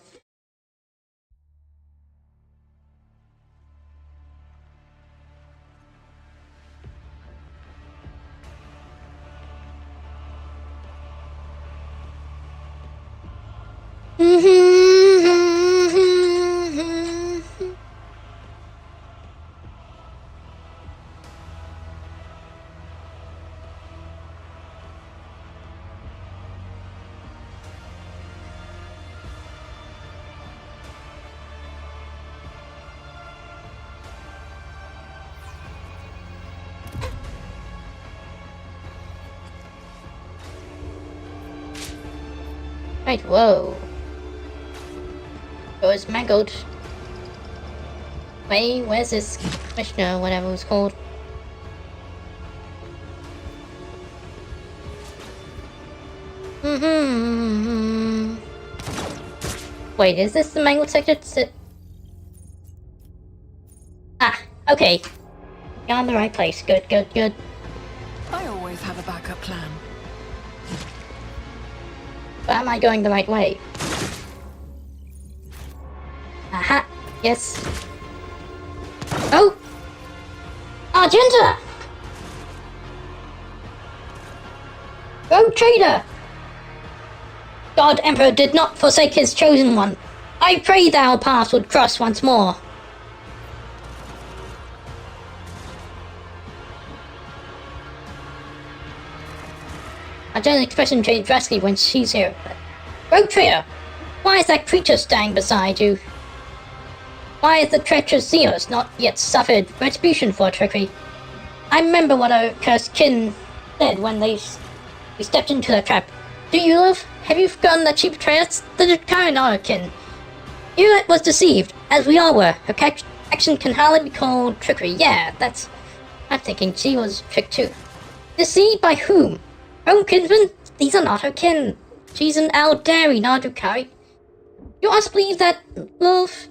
Right, whoa. It was mangled. Wait, where's this commissioner, whatever it was called? Wait, is this the mangled sector? Ah, okay. You're on the right place. Good, good, good. I always have a backup plan. But am I going the right way? Aha! Yes. Oh! Argenta! O traitor! God Emperor did not forsake his chosen one. I pray thou paths would cross once more. Our general expression changed drastically when she's here. Rogue traitor! Why is that creature standing beside you? Why is the treacherous Xenos not yet suffered retribution for trickery? I remember what our cursed kin said when we stepped into the trap. Do you live? Have you forgotten that she betrayed us? The current our kin. You was deceived, as we all were. Her action can hardly be called trickery. Yeah, I'm thinking she was tricked too. Deceived by whom? Her own kinsmen? These are not her kin. She's an Aldari, not a Drukari. You also believe that love?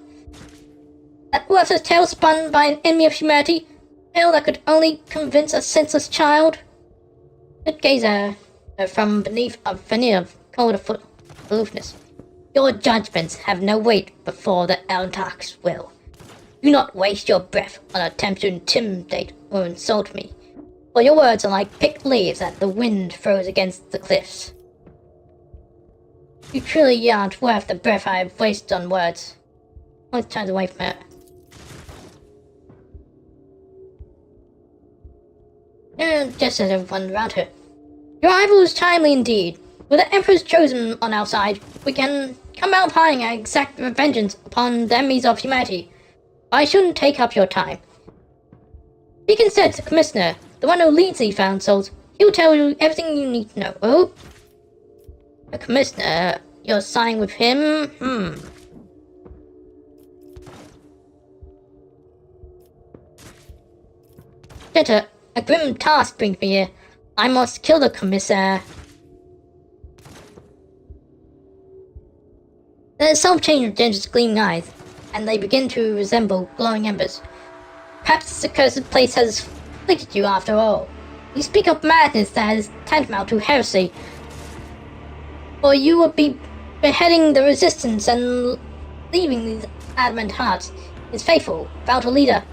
That worthless tale spun by an enemy of humanity? A tale that could only convince a senseless child? It gaze at her from beneath a veneer of cold aloofness. Your judgments have no weight before the Eldark's will. Do not waste your breath on attempts to intimidate or insult me, for your words are like picked leaves that the wind throws against the cliffs. You truly aren't worth the breath I have wasted on words. Always turns away from her. And just as everyone around her. Your arrival is timely indeed. With the Emperor's chosen on our side, we can come out fighting and exact vengeance upon the enemies of humanity. I shouldn't take up your time. Speak instead to the Commissioner, the one who leads these found souls. He'll tell you everything you need to know. Oh? The Commissioner, you're signing with him? Better, a grim task brings me here. I must kill the Commissaire. There is some change of Ginger's gleaming eyes, and they begin to resemble glowing embers. Perhaps this accursed place has afflicted you after all. You speak of madness that is tantamount to heresy. For you would be beheading the resistance and leaving these adamant hearts, his faithful, without a leader.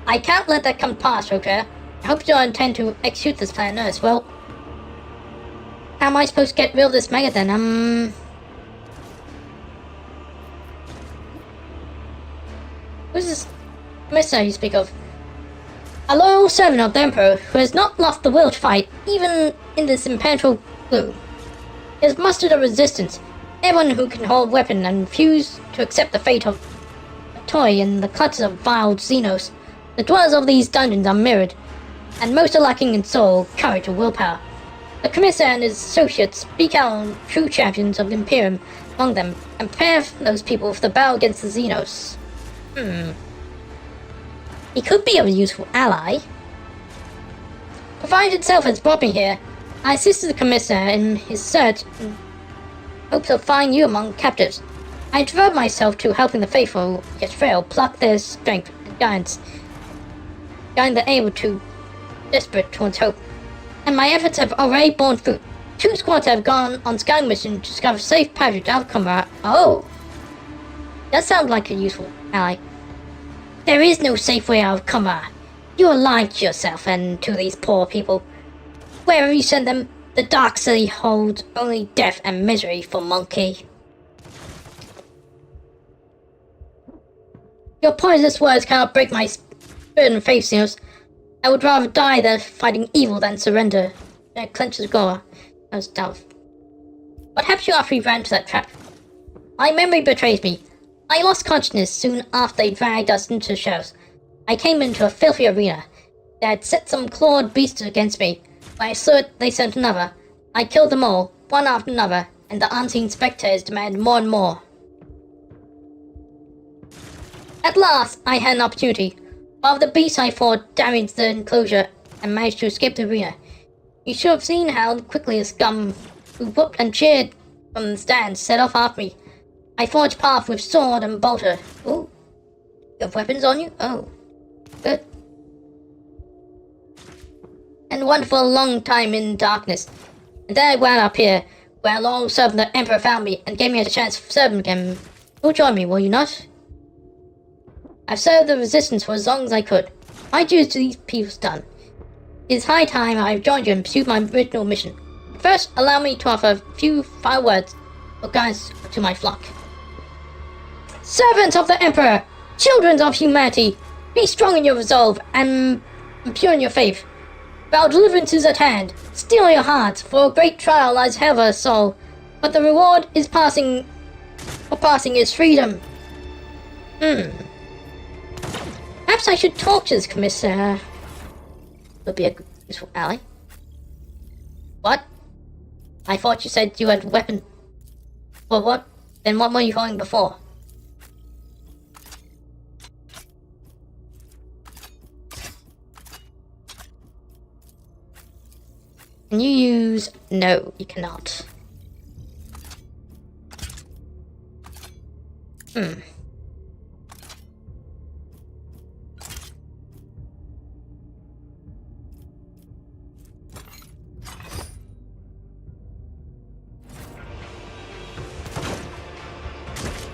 I can't let that come past, Roker. I hope you don't intend to execute this plan as well. How am I supposed to get rid of this mega then? Who's this Commissioner you speak of? A loyal servant of the Emperor who has not lost the will to fight, even in this impenetrable gloom. He has mustered a resistance. Everyone who can hold a weapon and refuse to accept the fate of a toy in the clutches of vile Xenos. The dwellers of these dungeons are mirrored, and most are lacking in soul, courage, or willpower. The Commissaire and his associates speak out on true champions of the Imperium among them, and prepare those people for the battle against the Xenos. He could be a useful ally. Provided itself has brought me here, I assisted the Commissaire in his search in hopes of finding you among captives. I devote myself to helping the faithful, yet frail, pluck their strength and guidance, guiding the able to desperate towards hope. And my efforts have already borne fruit. 2 squads have gone on scouting mission to discover safe passage out of Kumra. Oh! That sounds like a useful ally. There is no safe way out of Kumra. You are lying to yourself and to these poor people. Wherever you send them, the Dark City holds only death and misery for Monkey. Your poisonous words cannot break my spirit and faith, Xenos. I would rather die than fighting evil than surrender. That clenches Gora. I was doubt. What happened to you after you ran into that trap? My memory betrays me. I lost consciousness soon after they dragged us into the shadows. I came into a filthy arena. They had set some clawed beasts against me. When I saw it, they sent another. I killed them all, one after another, and the unseen spectators demanded more and more. At last, I had an opportunity. While the beast I fought damaged the enclosure and managed to escape the arena. You should have seen how quickly the scum who whooped and cheered from the stands set off after me. I forged path with sword and bolter. Ooh. You have weapons on you? Oh. Good. And a wonderful long time in darkness. And then I wound up here, where a long servant the Emperor found me and gave me a chance to serve him again. You'll join me, will you not? I've served the resistance for as long as I could. My dues to these people's done. It is high time I have joined you and pursued my original mission. first, allow me to offer a few final words of guidance to my flock. Servants of the Emperor, children of humanity, be strong in your resolve and pure in your faith. While deliverance is at hand, steel your hearts, for a great trial lies ahead of us all, but the reward is passing is freedom. Perhaps I should talk to this commissaire. Would be a useful ally. What? I thought you said you had a weapon. Well, what? Then what were you holding before? Can you use... No, you cannot.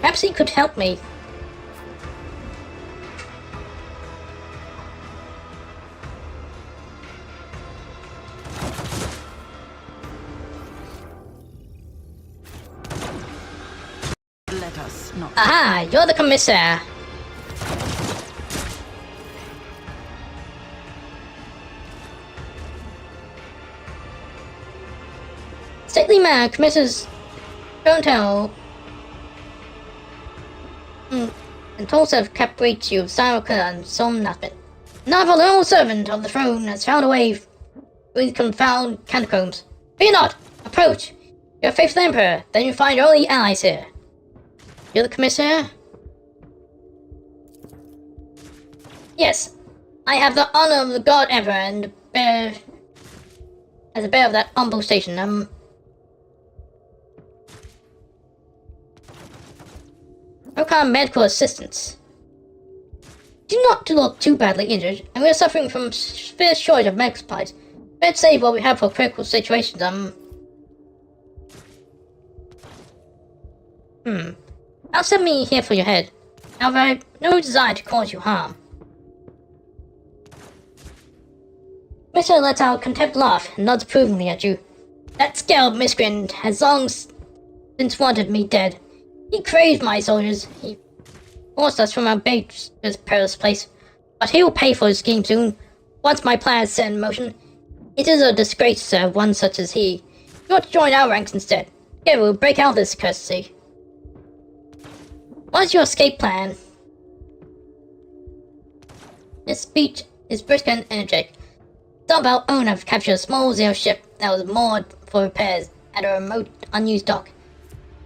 Perhaps he could help me. Let us not. Aha! You're the commissaire! Stately man, commissaires don't tell. And also kept reach you, Cyril and some nothing. Now the little servant of the throne has found a way through the confound catacombs. Fear not! Approach! You're a faithful emperor, then you find your only allies here. You're the commissaire? Yes, I have the honor of the God Emperor and bear as a bearer of that humble station. Require medical assistance. Do not look too badly injured, and we are suffering from severe shortage of medical supplies. Let's save what we have for critical situations. I'll send me here for your head. However, I have no desire to cause you harm. Mr. lets out a contempt laugh and nods approvingly at you. That scaled miscreant has long since wanted me dead. He crazed my soldiers. He forced us from our base to this perilous place. But he will pay for his scheme soon, once my plan is set in motion. It is a disgrace to serve one such as he. You ought to join our ranks instead. Together we'll break out this courtesy. What is your escape plan? His speech is brisk and energetic. Some of our own have captured a small zero ship that was moored for repairs at a remote, unused dock.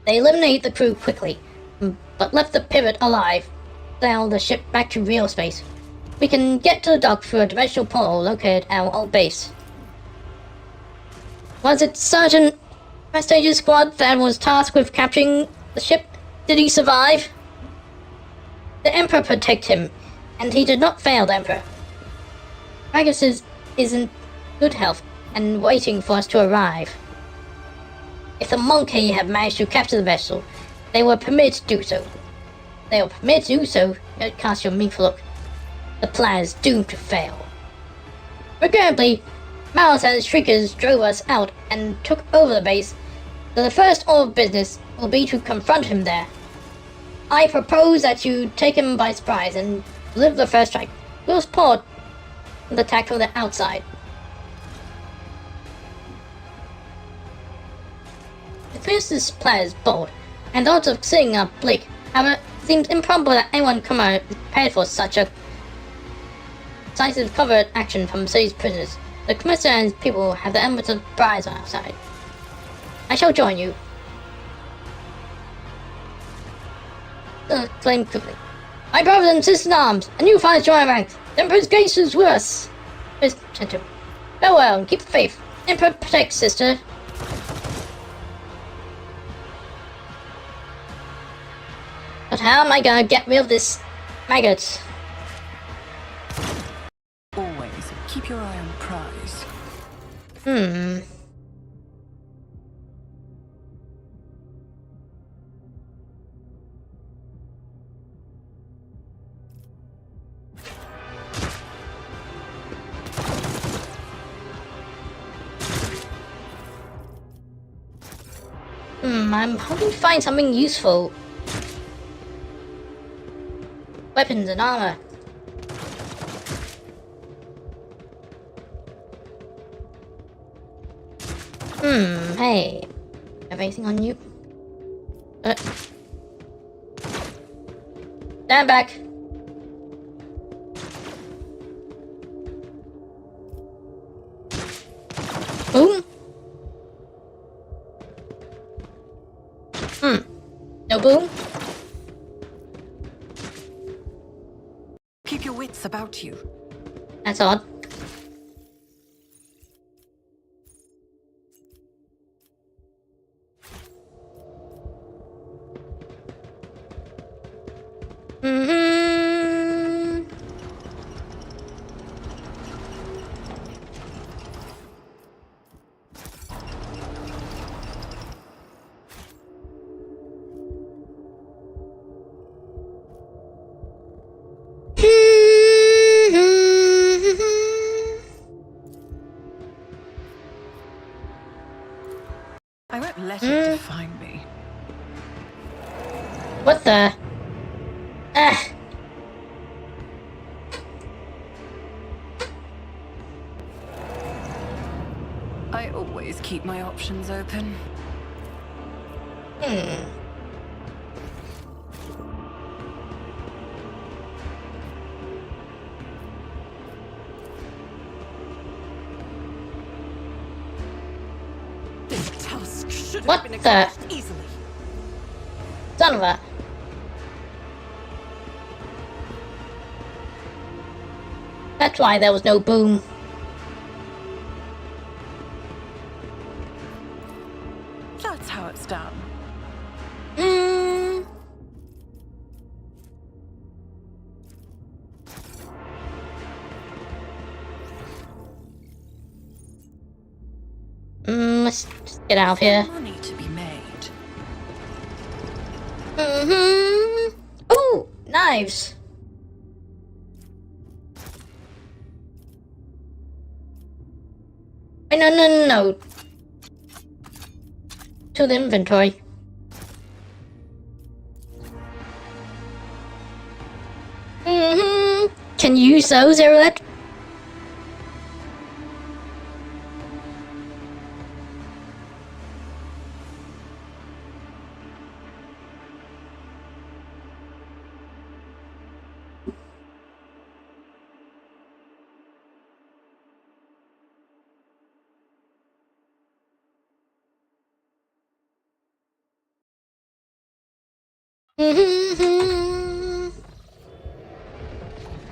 They eliminated the crew quickly, but left the pivot alive, sailed the ship back to real space. We can get to the dock through a dimensional portal located at our old base. Was it Sergeant Vestage's squad that was tasked with capturing the ship? Did he survive? The Emperor protected him, and he did not fail the Emperor. Magus is in good health and waiting for us to arrive. If the monkey had managed to capture the vessel, they were permitted to do so. They were permitted to do so, don't cast your meaningful look. The plan is doomed to fail. Regrettably, Mouse and his shriekers drove us out and took over the base, so the first order of business will be to confront him there. I propose that you take him by surprise and deliver the first strike. We'll support the attack from the outside. The Prince's plan is bold, and the odds of succeeding are bleak. However, it seems improbable that anyone come out is prepared for such a decisive covert action from the city's prisoners. The Commissioner and his people have the elements of surprise on our side. I shall join you. Exclaimed quickly. My brothers and sisters in arms, a new fight join our ranks. The Emperor's grace is with us. Miss Center. Farewell and keep the faith. Emperor protect, sister. But how am I gonna get rid of this maggot? Always keep your eye on the prize. I'm hoping to find something useful. Weapons and armor. Hey. Have anything on you? Stand back. Boom. No boom? Keep your wits about you. That's odd. I won't let it define me. What the? Ah. I always keep my options open. This task should What have been the? accomplished easily. Son of a. That's why there was no boom. That's how it's done. Let's just get out of here. Money to be made. Oh, knives. Wait, no. To the inventory. Can you use those, Arrowhead?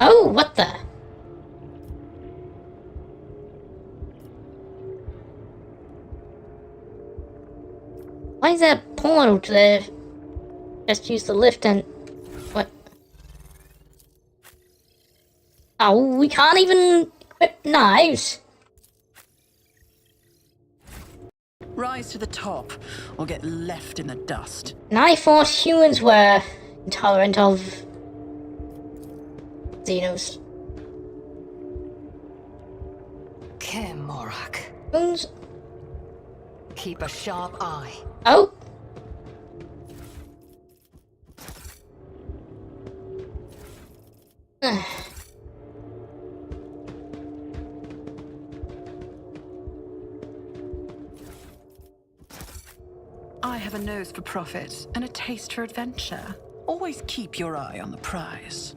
Oh, what the? Why is that portal to there? Just use the lift and... What? Oh, we can't even equip knives. Rise to the top, or get left in the dust. And I thought humans were intolerant of Xenos. Morak. Humans? Keep a sharp eye. Oh. I have a nose for profit and a taste for adventure. Always keep your eye on the prize.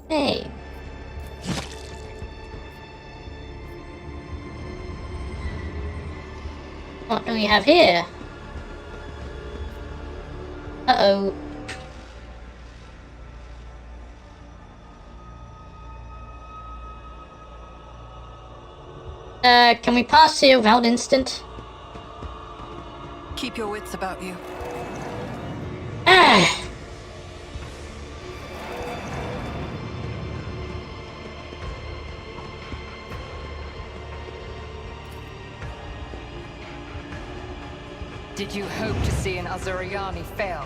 Hey. What do we have here? Uh-oh. can we pass here without instant? Keep your wits about you. Ah! Did you hope to see an Azuriani fail?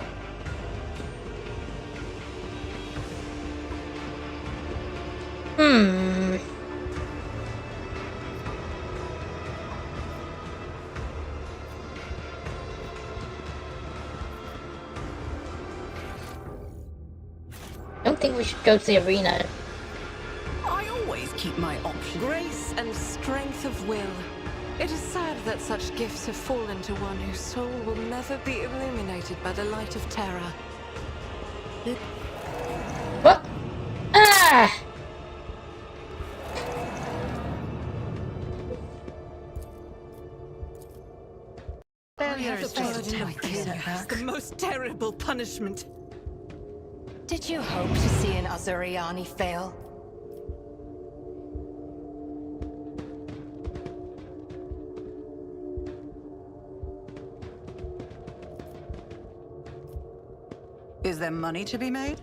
Don't think we should go to the arena. I always keep my options. Grace and strength of will. It is sad that such gifts have fallen to one whose soul will never be illuminated by the light of terror. What? Ah! Failure is just the most terrible punishment. Did you hope to see an Azuriani fail? Is there money to be made?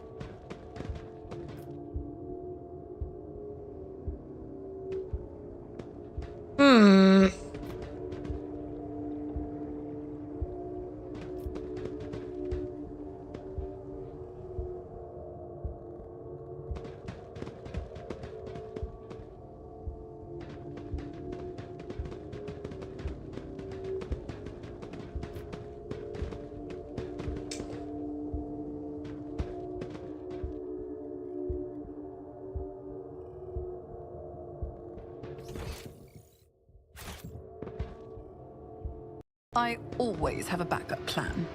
I always have a backup plan.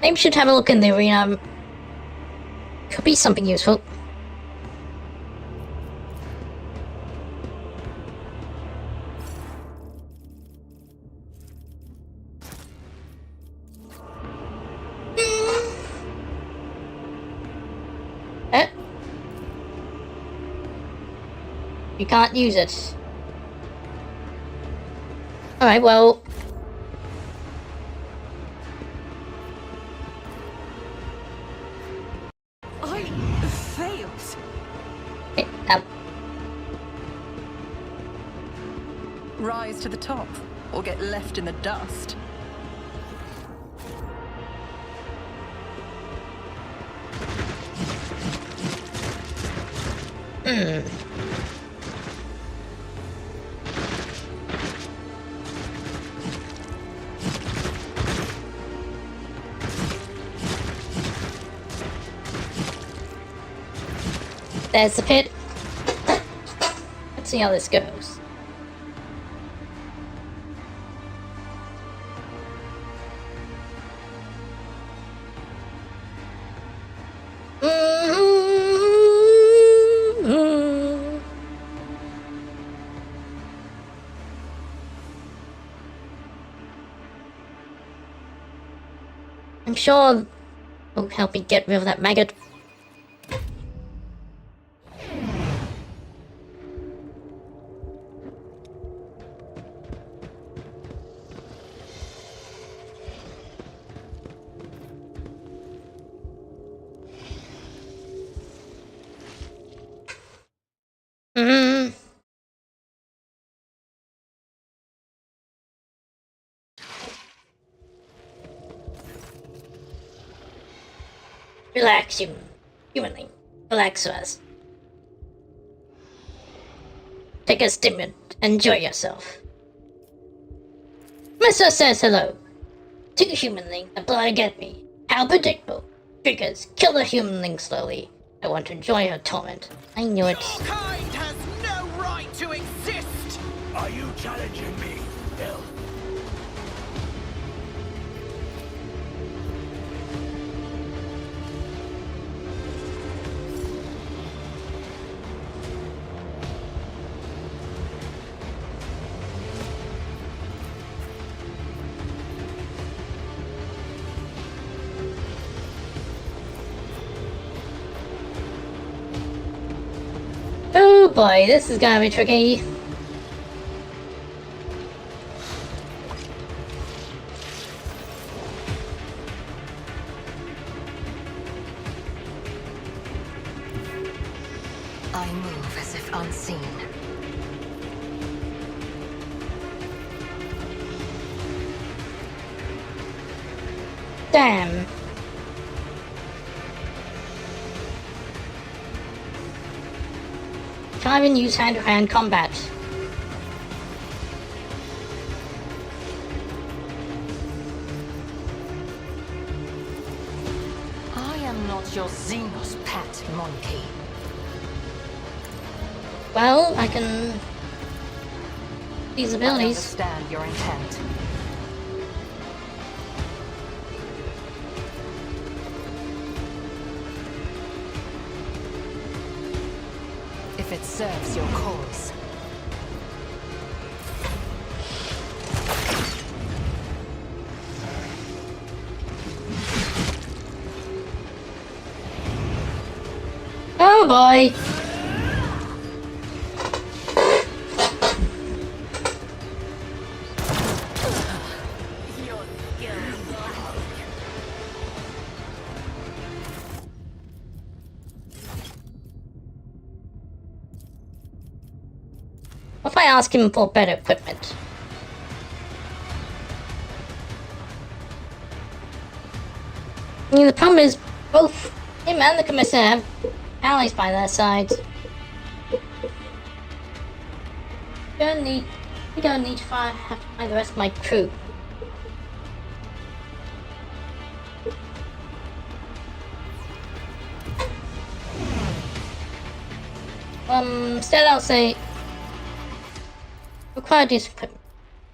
Maybe we should have a look in the arena. Could be something useful. Eh? You can't use it. Alright, well... I failed. Rise to the top, or get left in the dust. There's the pit. Let's see how this goes. I'm sure it'll help me get rid of that maggot. Relax, humanling. Relax first. Take a stimulant. Enjoy yourself. Mister says hello. Two humanling apply get me. How predictable. Triggers. Kill the humanling slowly. I want to enjoy her torment. I knew it. Your kind has no right to exist! Are you challenging me, Bill? boy, this is gonna be tricky. I move as if unseen. Damn. Can't even use hand-to-hand combat. I am not your Xenos pet monkey. Well, I can... These I abilities. understand your intent. If it serves your cause. Oh boy! What if I ask him for better equipment? I mean, the problem is both him and the commissioner have allies by their side. We don't need to have to find the rest of my crew. Instead I'll say require this equipment.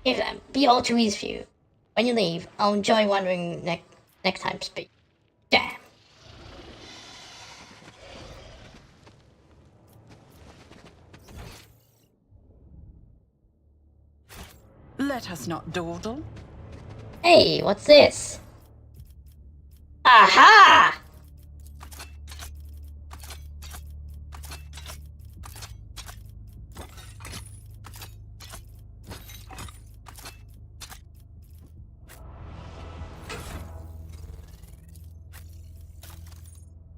If that be all too easy for you. When you leave, I'll enjoy wandering next time speak. Damn. Let us not dawdle. Hey, what's this? Aha!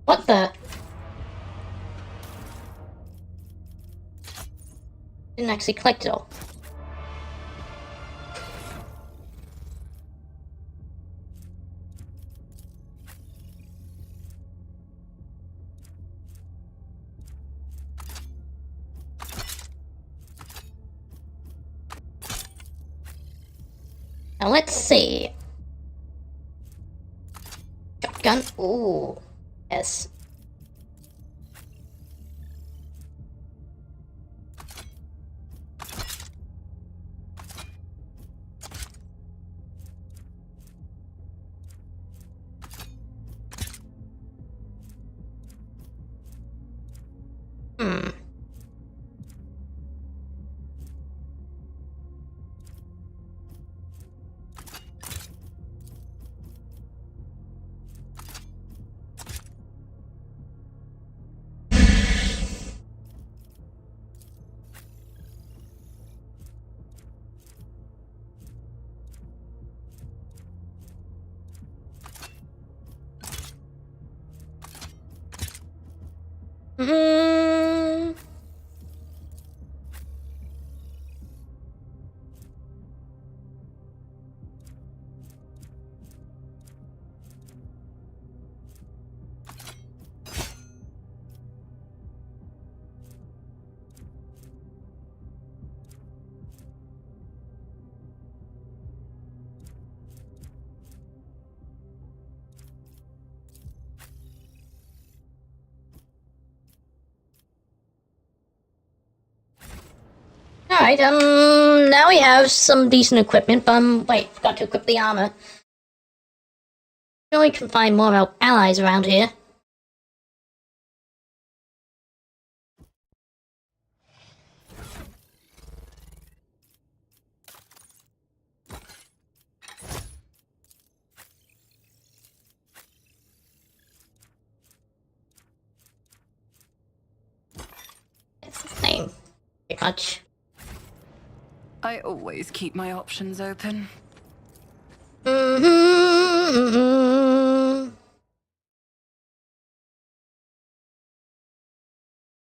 What the? Didn't actually collect it all. Now let's see. Shotgun. Ooh. Yes. Hmm. Mm. Alright, now we have some decent equipment, but, wait, forgot to equip the armor. Sure we can find more of our allies around here. What's his name? much. I always keep my options open. Mm-hmm.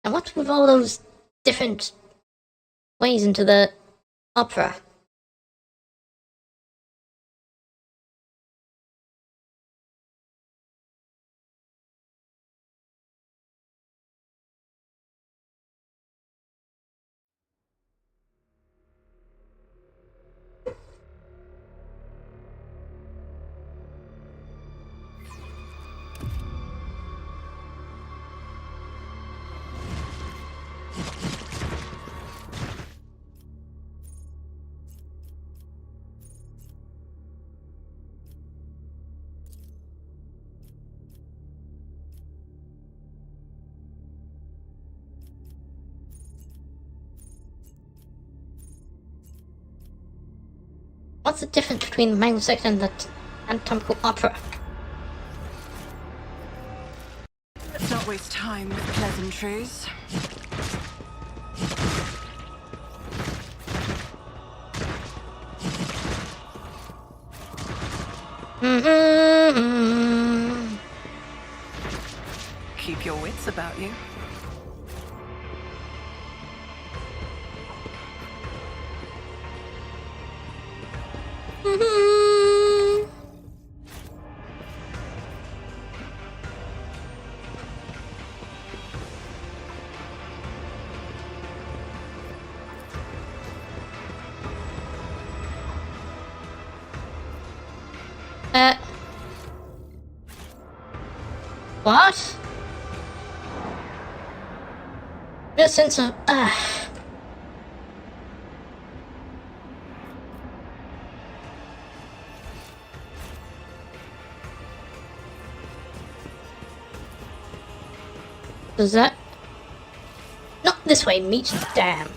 And what's with all those different ways into the opera? What's the difference between the manual section and the anatomical opera? Let's not waste time with pleasantries. Mm-hmm. Keep your wits about you. Mm-hmm. What? The sense of Does that? Not this way, meet damn.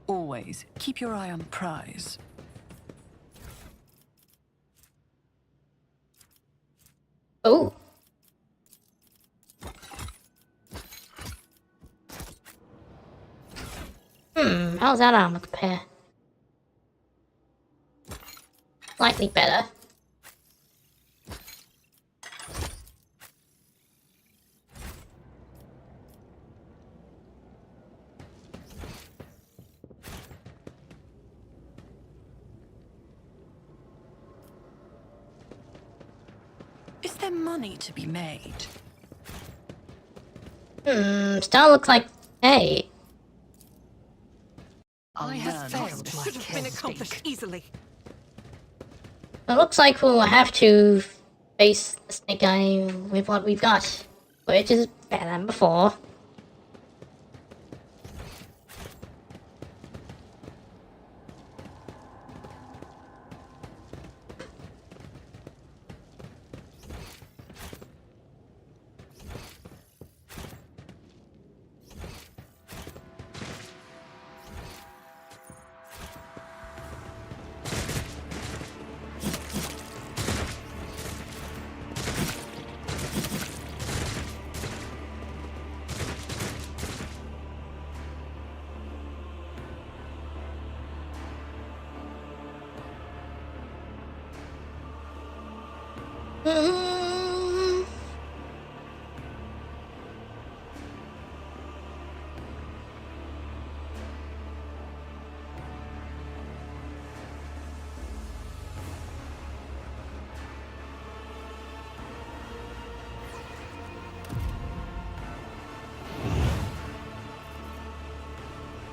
Always keep your eye on the prize. Oh. How's that armor compare? Slightly better. Is there money to be made? Still looks like hey. I have failed my Should have been accomplished easily. It looks like we'll have to face the snake eye with what we've got, which is better than before.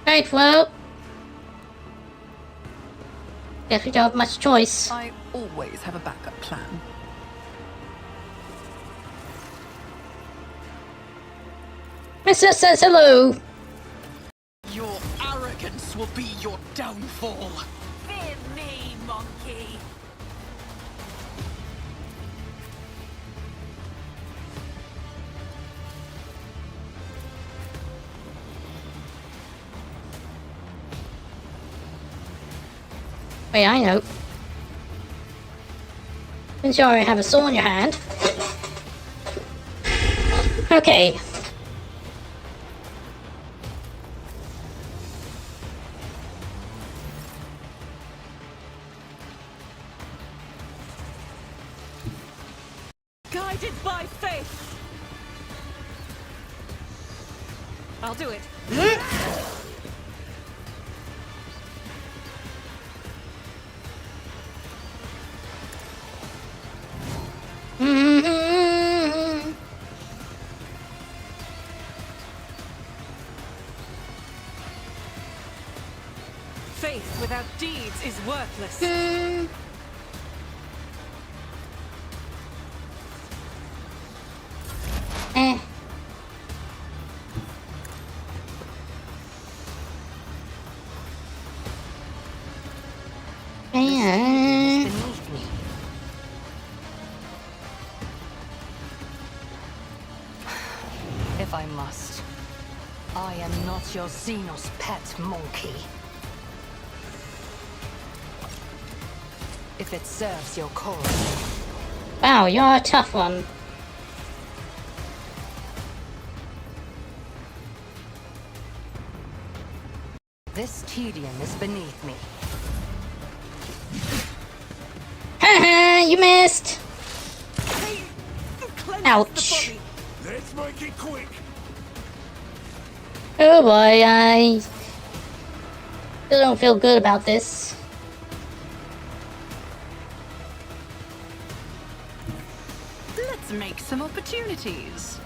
Right, well, guess we don't have much choice. I always have a backup plan. Mr. says hello. Your arrogance will be your downfall. Fear me, monkey. Wait, I know. Since you already have a sword in your hand. Okay. Guided by faith. I'll do it. Faith without deeds is worthless. Eh. Yeah. Beneath me. If I must. I am not your Xenos pet monkey. If it serves your cause. Wow, you're a tough one. This tedium is beneath me. Haha, you missed. Ouch. Let's make it quick. Oh boy, I still don't feel good about this. Let's make some opportunities.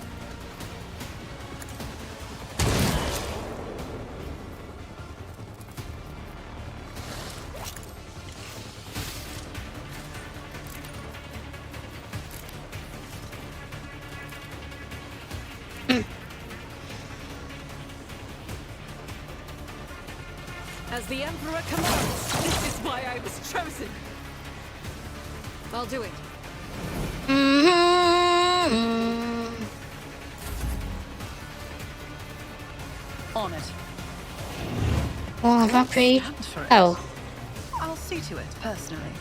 As the Emperor commands, this is why I was chosen. I'll do it. On it. Oh, Valkyrie. Stand for it. Oh. I'll see to it personally.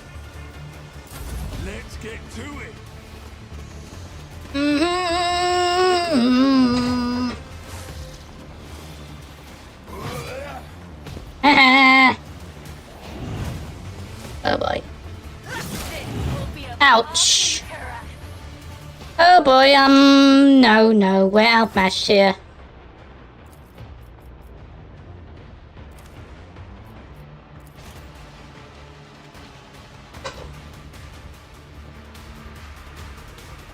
Let's get to it. Oh boy. Ouch. Oh boy, no, we're outmatched here.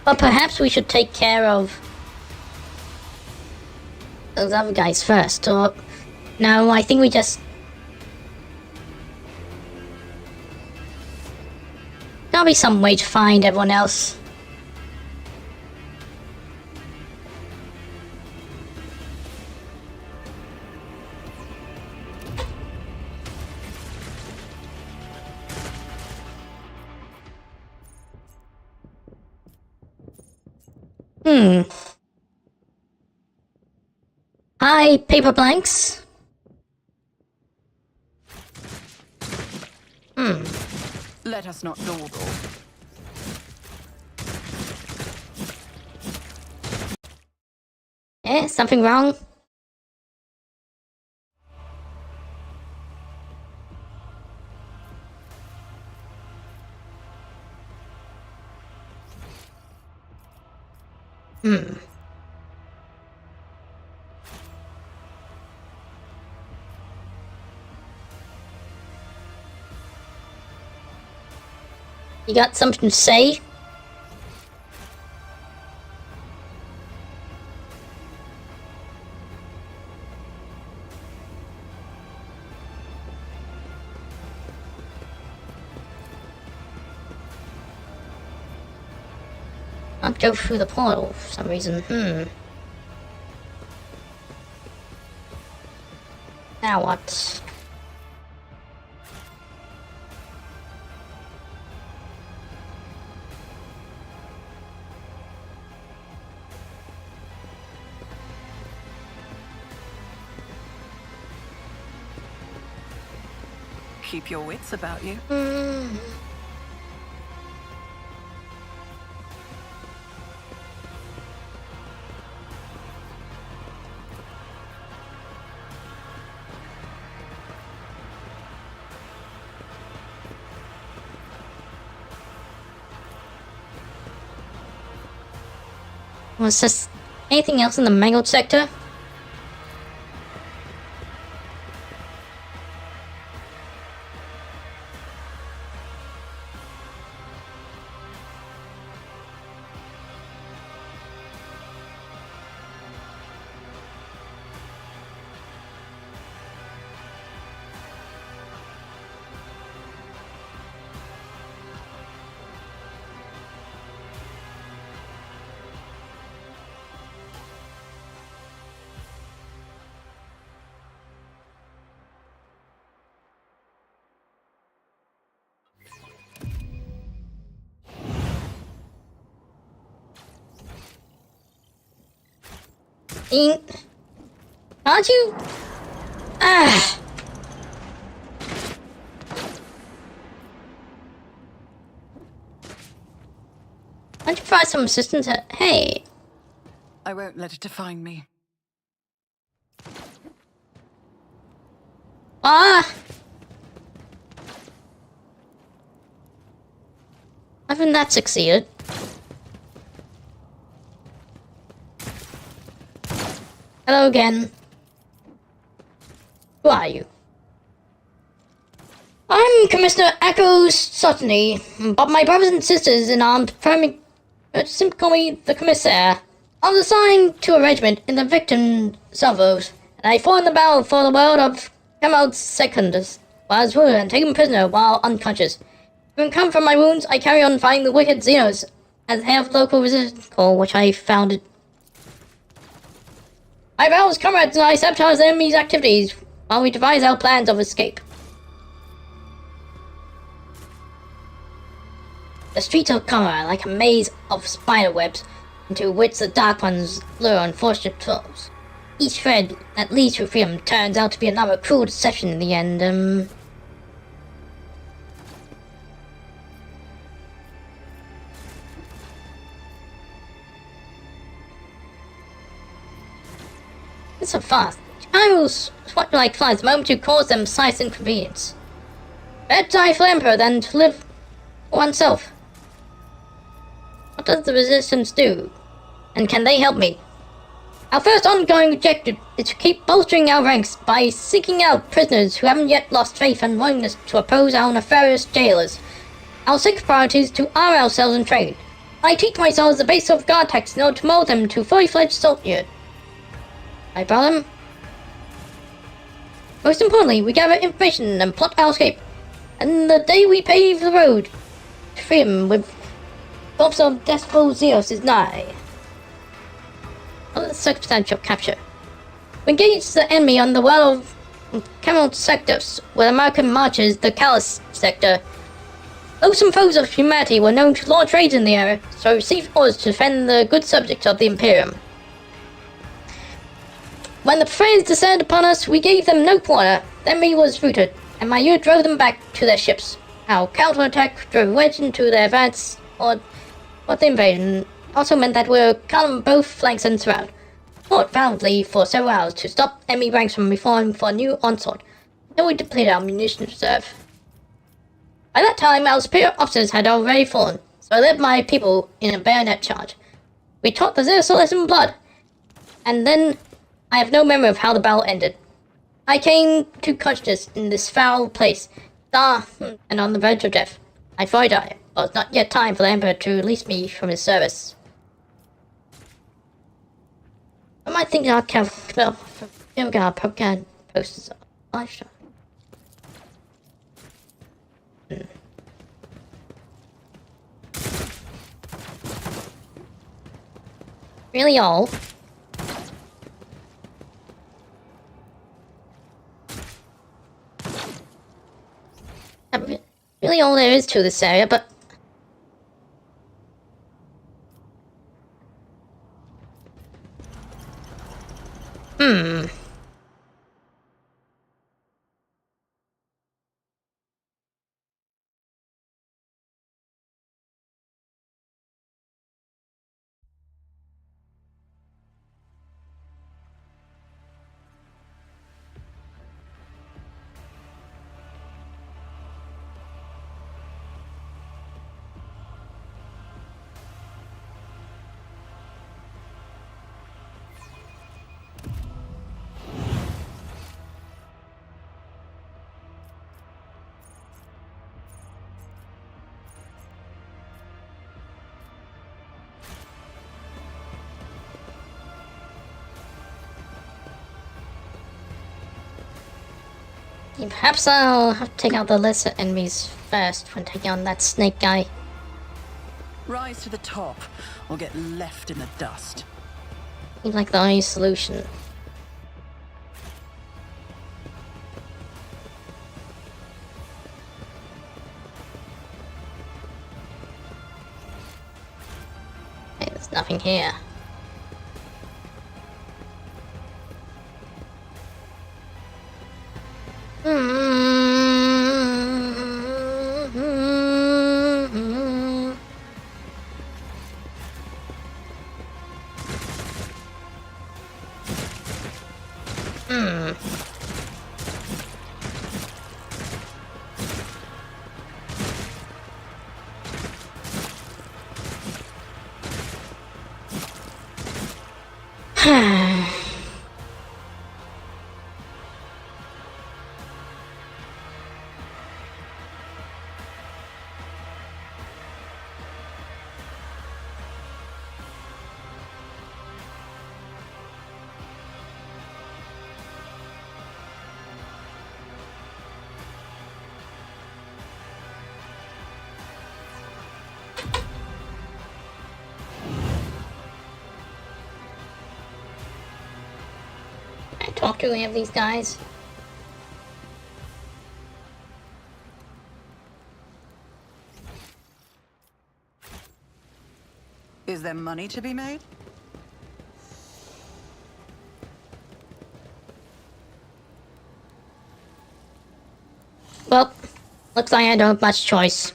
But perhaps we should take care of those other guys first, or... No, I think we just... There'll be some way to find everyone else. Hi, paper blanks. Let us not dawdle. Eh, something wrong? You got something to say? Can't go through the portal for some reason. Now what? Keep your wits about you. Was this anything else in the mangled sector? Aren't you? Ah! Aren't you provide some assistance? Hey! I won't let it define me. Ah! Haven't that succeeded? Hello again. Who are you? I'm Commissioner Echo Sutney, but my brothers and sisters in arms simply call me the Commissaire. I was assigned to a regiment in the victim salvos, and I fought in the battle for the world of Camelot Secundus, while I was wounded and taken prisoner while unconscious. Having come from my wounds, I carry on fighting the wicked Xenos as head of the local resistance corps, which I founded. My battle's comrades and I sabotage the enemy's activities while we devise our plans of escape. The streets of Kama are like a maze of spider webs into which the Dark Ones lure unfortunate souls. Each thread that leads to freedom turns out to be another cruel deception in the end. It's so fast. I will swat you like flies the moment you cause them slight inconvenience. Better die for the Emperor than to live for oneself. What does the Resistance do? And can they help me? Our first ongoing objective is to keep bolstering our ranks by seeking out prisoners who haven't yet lost faith and willingness to oppose our nefarious jailers. Our second priority is to arm ourselves and train. I teach my soldiers the basics of guard tactics in order to mold them to fully fledged soldiers. I brought them. Most importantly, we gather information and plot our escape. And the day we pave the road to freedom with hopes of Despot Zeus is nigh. Another circumstantial capture. We engage the enemy on the well of Camelot sectors, where American marches the Callus sector. Though some foes of humanity were known to launch raids in the area, so I received orders to defend the good subjects of the Imperium. When the Freys descended upon us, we gave them no quarter. The enemy was routed, and my unit drove them back to their ships. Our counterattack drove wedge into their advance, or the invasion also meant that we were cut on both flanks and surround. Fought valiantly for several hours to stop enemy ranks from reforming for a new onslaught, until we depleted our munition reserve. By that time, our superior officers had already fallen, so I led my people in a bayonet charge. We taught the Zeus a lesson in blood, and then I have no memory of how the battle ended. I came to consciousness in this foul place, and on the verge of death. I thought I died, but it's not yet time for the Emperor to release me from his service. I might think I'll propaganda posters on live show. Really all? Really all there is to this area, but Perhaps I'll have to take out the lesser enemies first when taking on that snake guy. Rise to the top, or get left in the dust. Seems like the only solution. Hey, there's nothing here. Talk to any of these guys? Is there money to be made? Well, looks like I don't have much choice.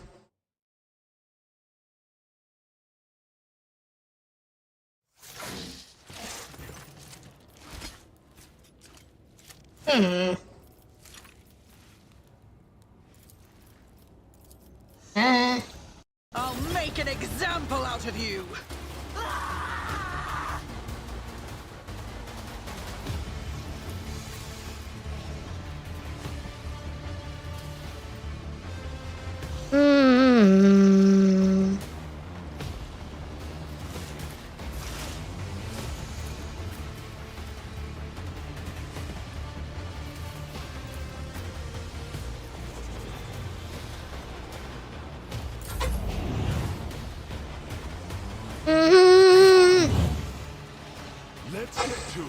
I'll make an example out of you! Let's get to it.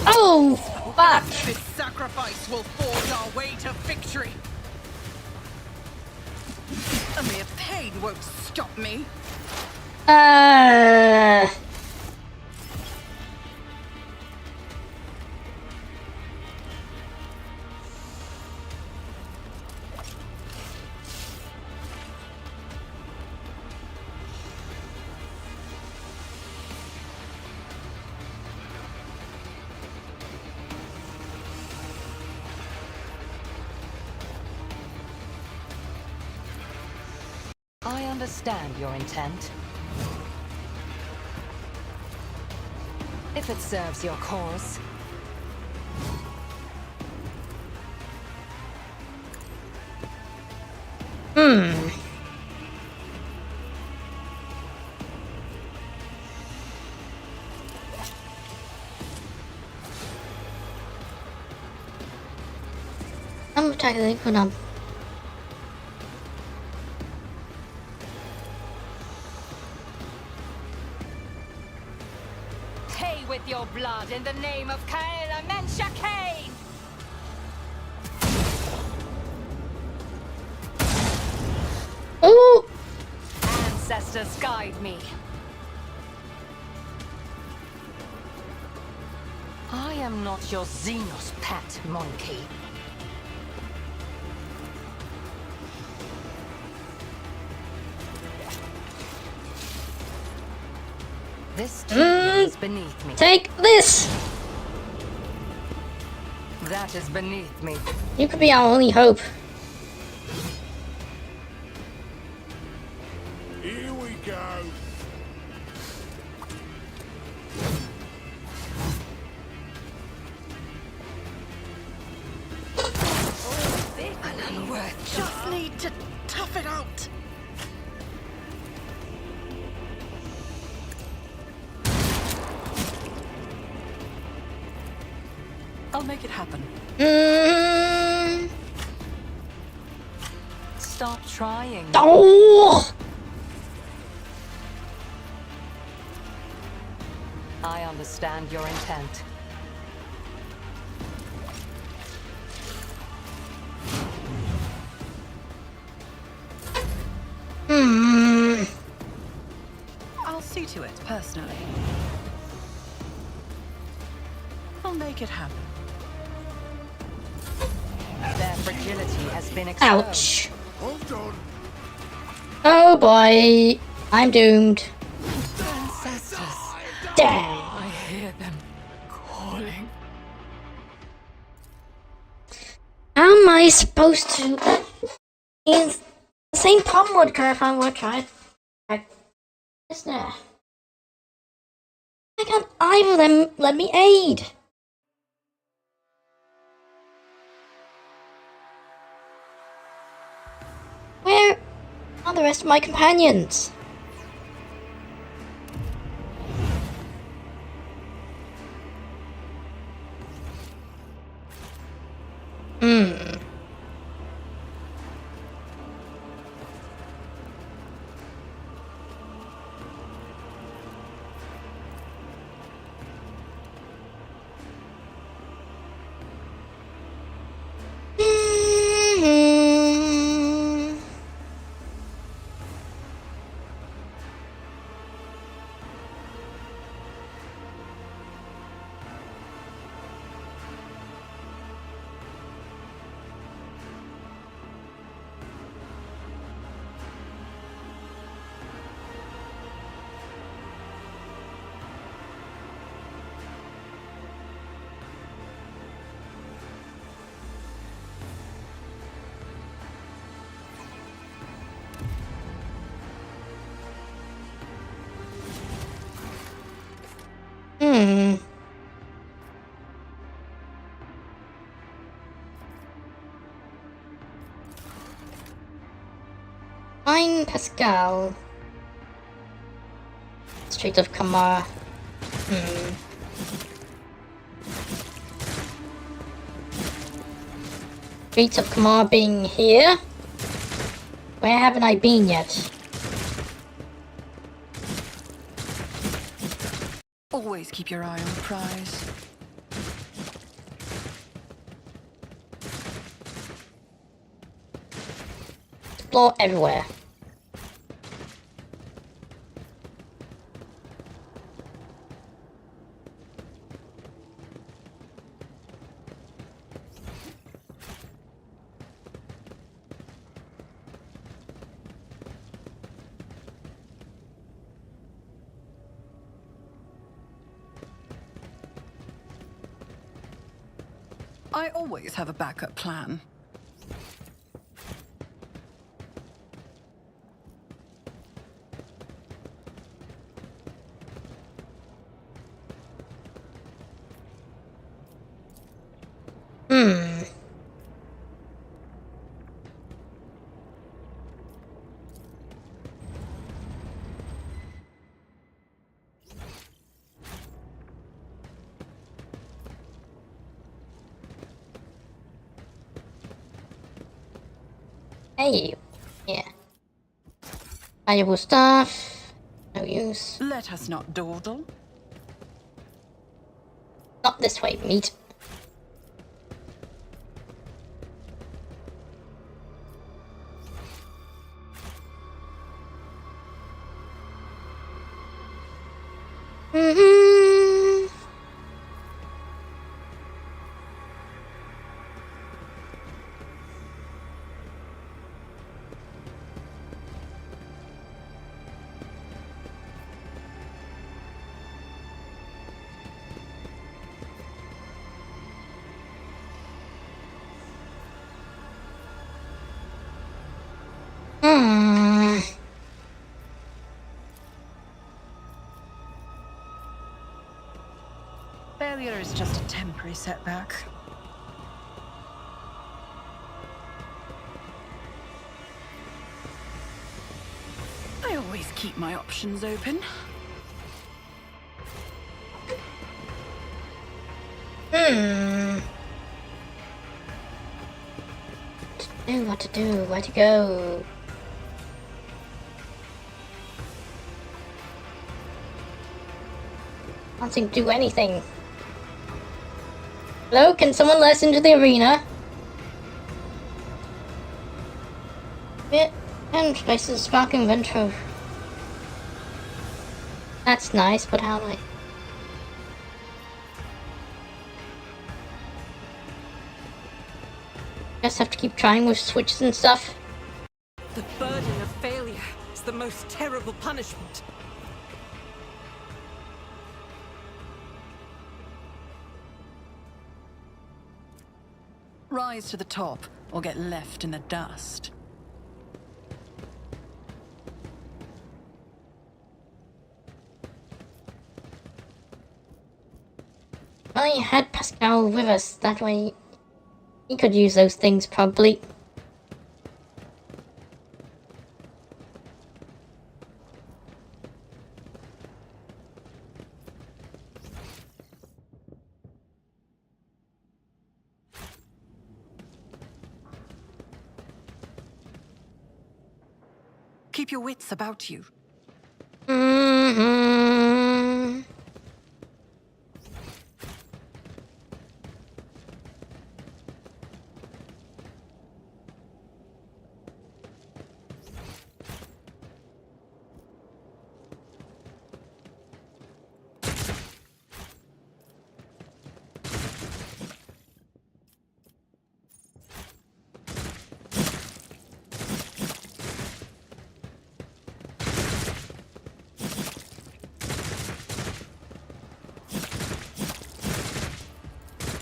Oh, fuck! This sacrifice will forge our way to victory! A mere pain won't stop me! I understand your intent. If it serves your cause. I'm attacking the Pay with your blood in the name of Kaela Mensha Kane! Oh! Ancestors guide me. I am not your Xenos pet, monkey. This too is beneath me. Take this! That is beneath me. You could be our only hope. Here we go. An unworthy. Just need to tough it out! I'll make it happen. Stop trying. Oh! I understand your intent. I'll see to it personally. I'll make it happen. Their fragility has been exposed. Ouch. Hold on. Oh boy. I'm doomed. Damn. I hear them calling. How am I supposed to... Is the same problem would occur if I were trying... Isn't there? Why can't either of them let me aid? Where are the rest of my companions? Fine, Pascal. Street of Kamar. Streets of Kamar being here? Where haven't I been yet? Always keep your eye on the prize. Explore everywhere. I always have a backup plan. Hey, yeah. Valuable stuff. No use. Let us not dawdle. Not this way, meat. Failure is just a temporary setback. I always keep my options open. What to do? Where to go? Can't seem to do anything. Hello? Can someone let us into the arena? And spaces sparking ventro. That's nice, but how do I... Just have to keep trying with switches and stuff. The burden of failure is the most terrible punishment. Rise to the top, or get left in the dust. I had Pascal with us, that way he could use those things probably. Keep your wits about you.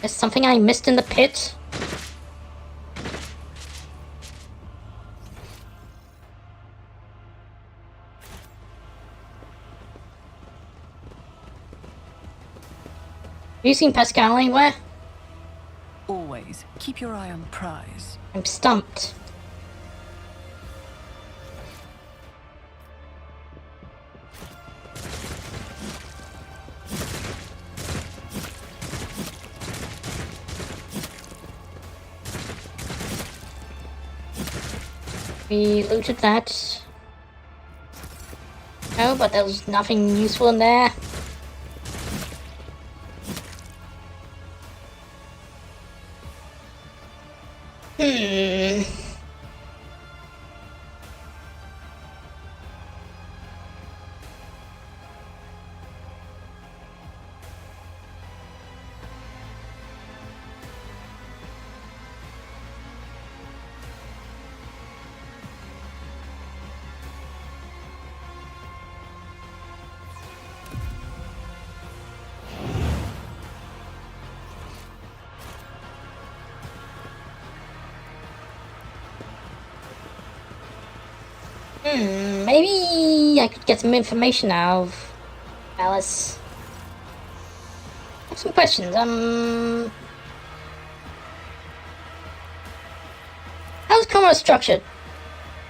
There's something I missed in the pit. Have you seen Pascal anywhere? Always keep your eye on the prize. I'm stumped. We looted that. No, but there was nothing useful in there. Maybe I could get some information out of Alice. I have some questions. How's Coma structured?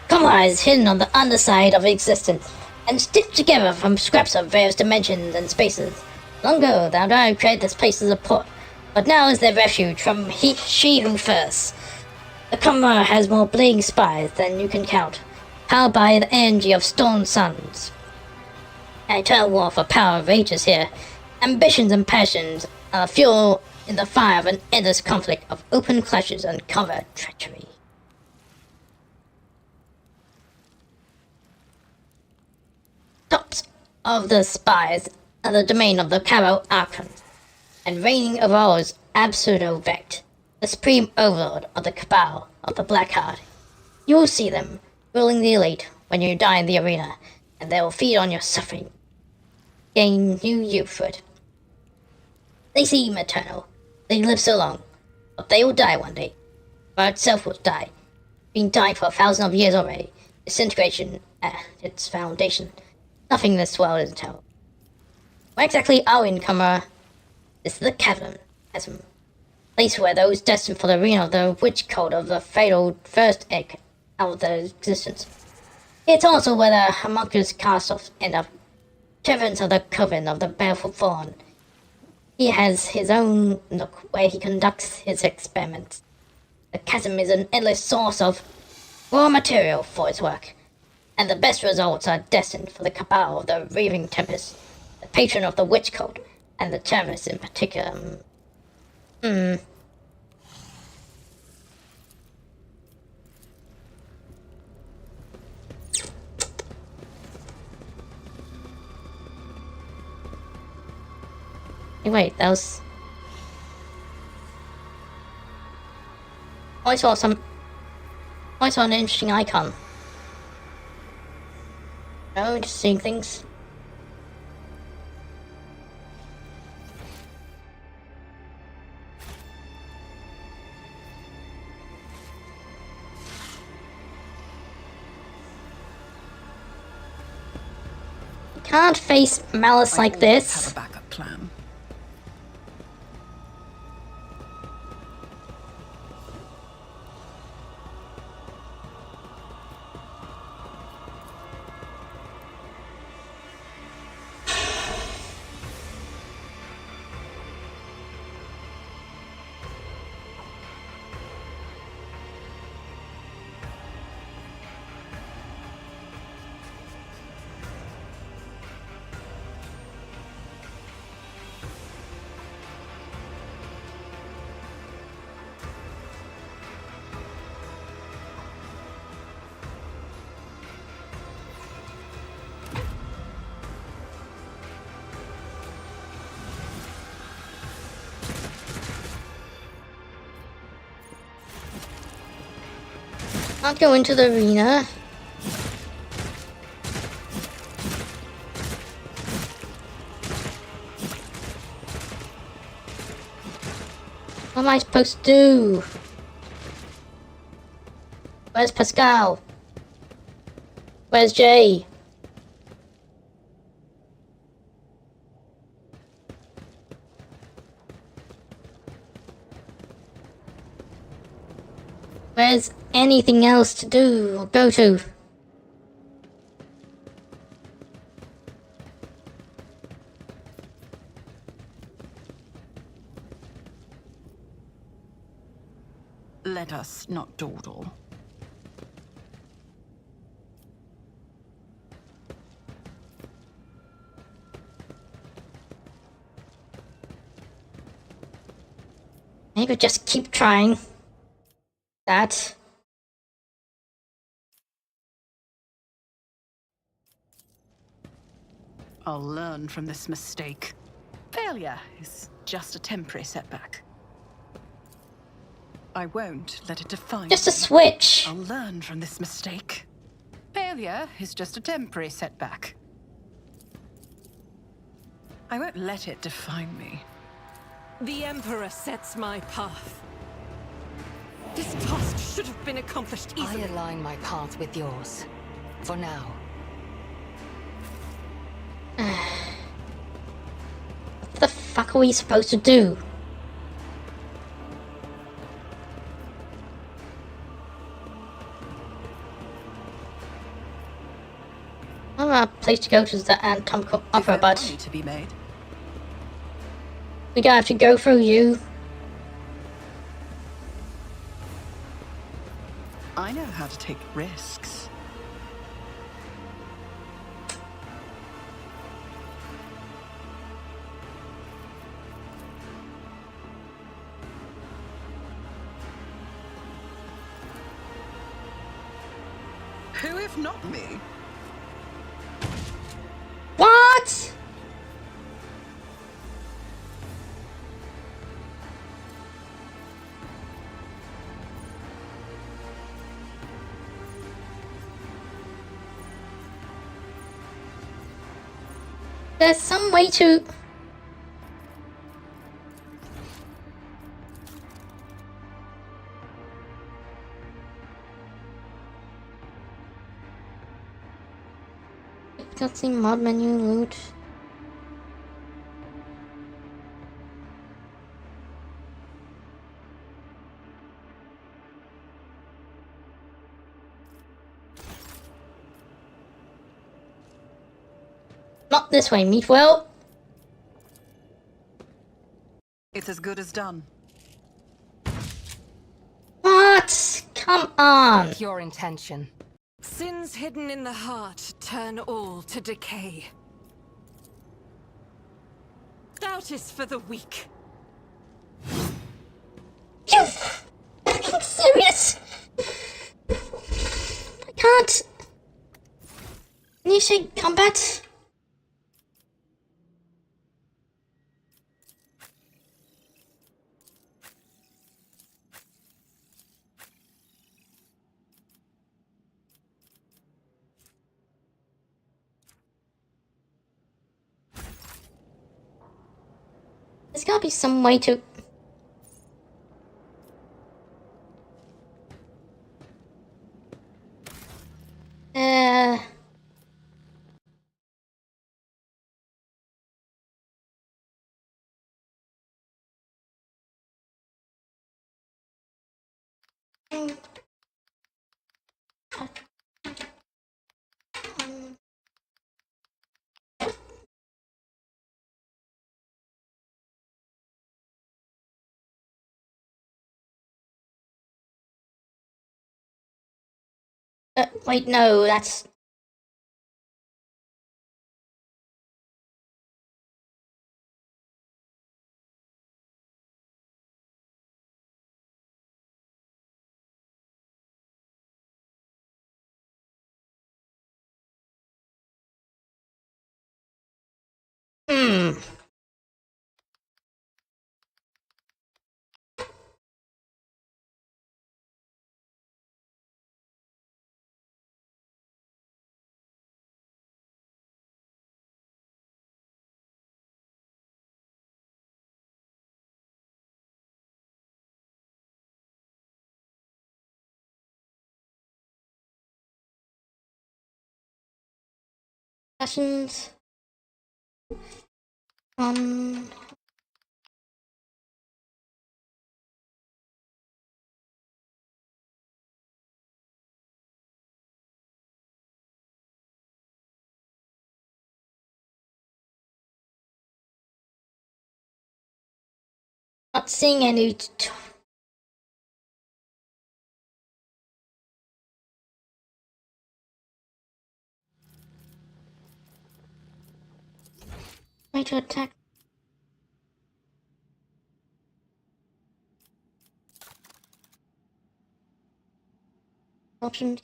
Coma is hidden on the underside of existence and stitched together from scraps of various dimensions and spaces. Long ago, the Aldari created this place as a port, but now is their refuge from she who first. The Coma has more bleeding spies than you can count, powered by the energy of storm suns. An eternal war for power rages here. Ambitions and passions are fuel in the fire of an endless conflict of open clashes and covert treachery. Tops of the spies are the domain of the Caro Archons, and reigning over all is Absurdo Vect, the supreme overlord of the Cabal of the Black Heart. You will see them ruling the elite when you die in the arena, and they will feed on your suffering. Gain new youthhood. They seem eternal. They live so long, but they will die one day. Fire itself will die, being died for 1,000 of years already. Disintegration at its foundation. Nothing in this world is eternal. Where exactly are we in Cumra? This is the cavern, chasm. Place where those destined for the arena of the witch cult of the fatal first egg out of their existence. It's also where the homunculus cast-offs end up. Servants of the coven of the baleful Thorn. He has his own nook where he conducts his experiments. The chasm is an endless source of raw material for its work, and the best results are destined for the cabal of the Raving Tempest, the patron of the witch cult, and the terrorists in particular. Hey, wait, that was... I saw an interesting icon. Oh, just seeing things. You can't face malice like Have this. a backup plan. Can't go into the arena. What am I supposed to do? Where's Pascal? Where's Jay? Where's anything else to do or go to? Let us not dawdle. Maybe just keep trying. That. I'll learn from this mistake. Failure is just a temporary setback. I won't let it define Just a me. switch. I'll learn from this mistake. Failure is just a temporary setback. I won't let it define me. The Emperor sets my path. This task should have been accomplished I easily. align my path with yours. For now. What the fuck are we supposed to do? Our place to go to is the anatomical opera, Is there but money to be made? we gotta have to go through you. I know how to take risks. Who if not me? What? There's some way to... Cutscene mod menu loot. Not this way, Meatwell. It's as good as done. What? Come on! Pure intention. Sins hidden in the heart turn all to decay. Doubt is for the weak. You fucking serious? I can't initiate combat. There's gotta be some way to... wait, no, that's... Questions? Not seeing any... Way to attack. Options.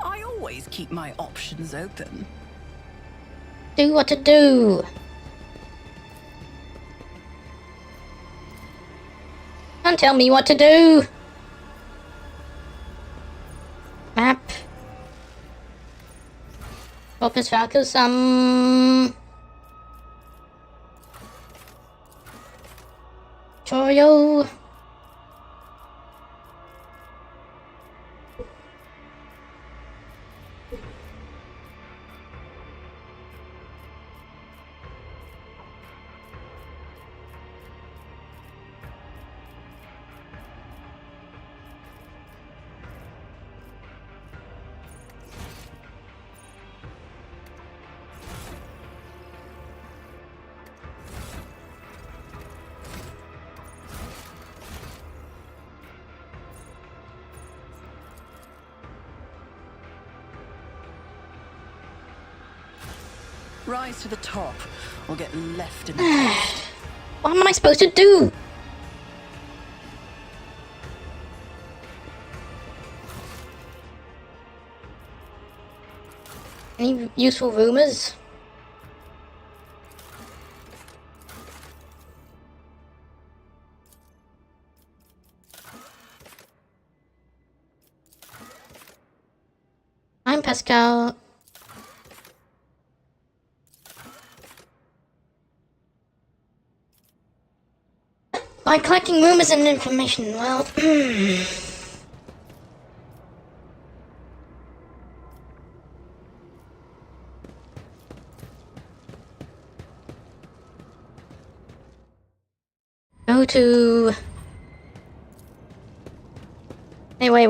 I always keep my options open. Do what to do. Don't tell me what to do. Map. Focus, focus, Choyo. Rise to the top, or get left in the dust. What am I supposed to do? Any useful rumors? I'm Pascal. By collecting rumors and information, well... go to... Hey, wait.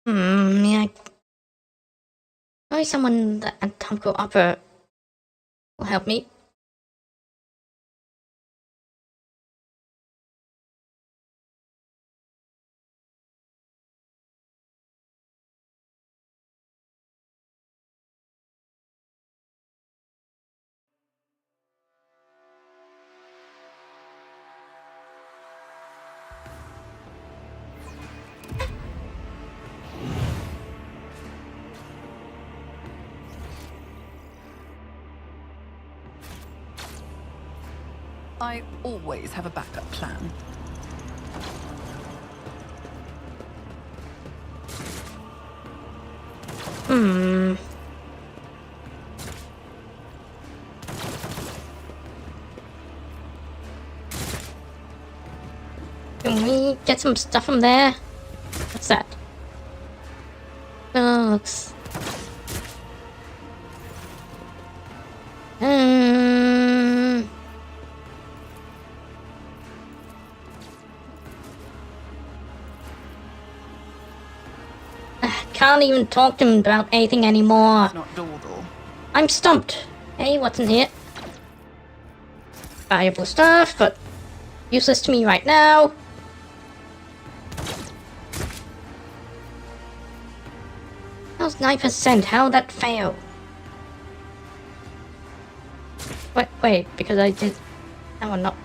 Yeah. Maybe someone that anatomical opera will help me. I always have a backup plan. Can we get some stuff from there? What's that? Looks... Can't even talk to him about anything anymore. It's not dawdle. I'm stumped. Hey, what's in here? Valuable stuff, but useless to me right now. How's 9%? How'd that fail? Wait, because I did... That one not...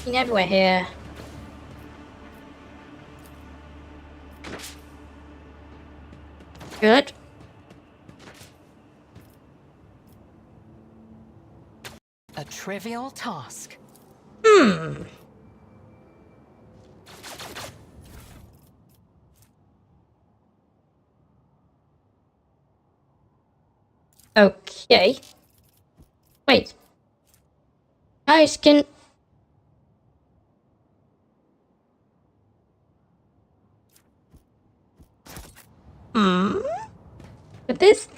Been everywhere here. Good. A trivial task. Okay. Wait. I can... But this...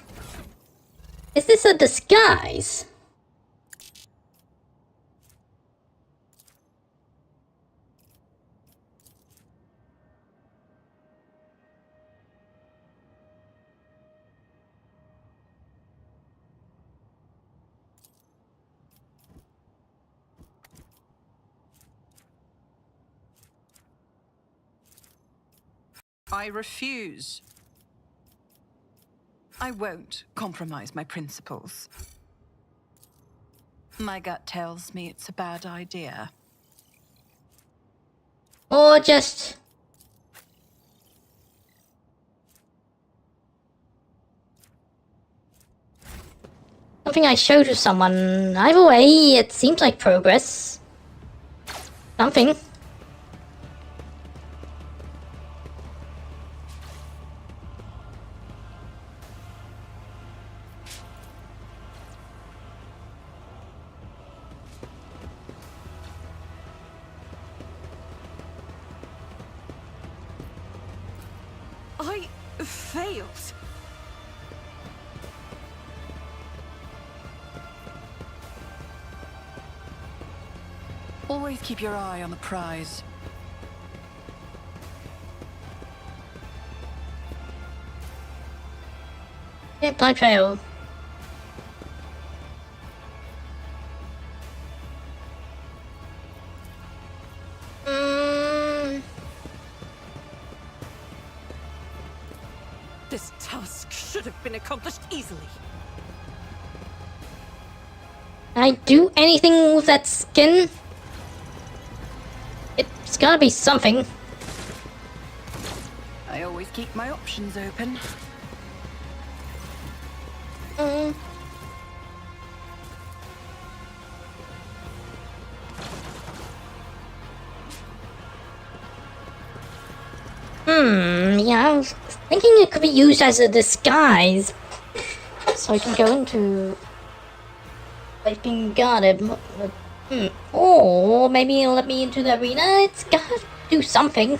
Is this a disguise? I refuse. I won't compromise my principles. My gut tells me it's a bad idea. Or just... something I show to someone. Either way, it seems like progress. Something. I failed. Always keep your eye on the prize. Yeah, blind trail. This task should have been accomplished easily. Can I do anything with that skin? It's gotta be something. I always keep my options open. Yeah, I was thinking it could be used as a disguise. So I can go into... like being guarded. Or maybe it'll let me into the arena? It's gotta do something.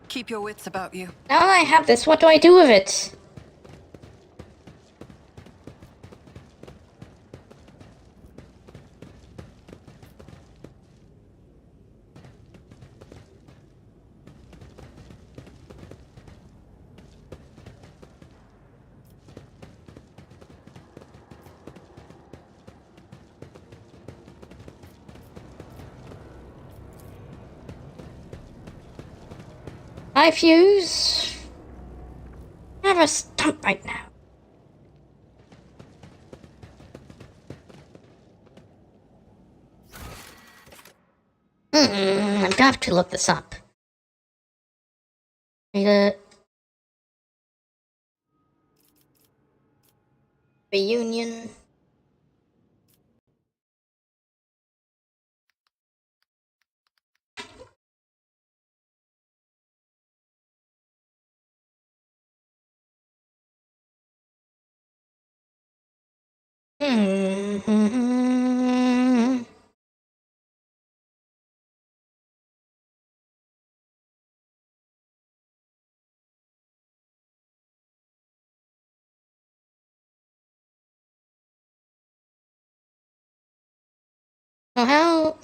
Keep your wits about you. Now I have this, what do I do with it? I fuse. I have a stump right now. I've got to look this up. Reunion. So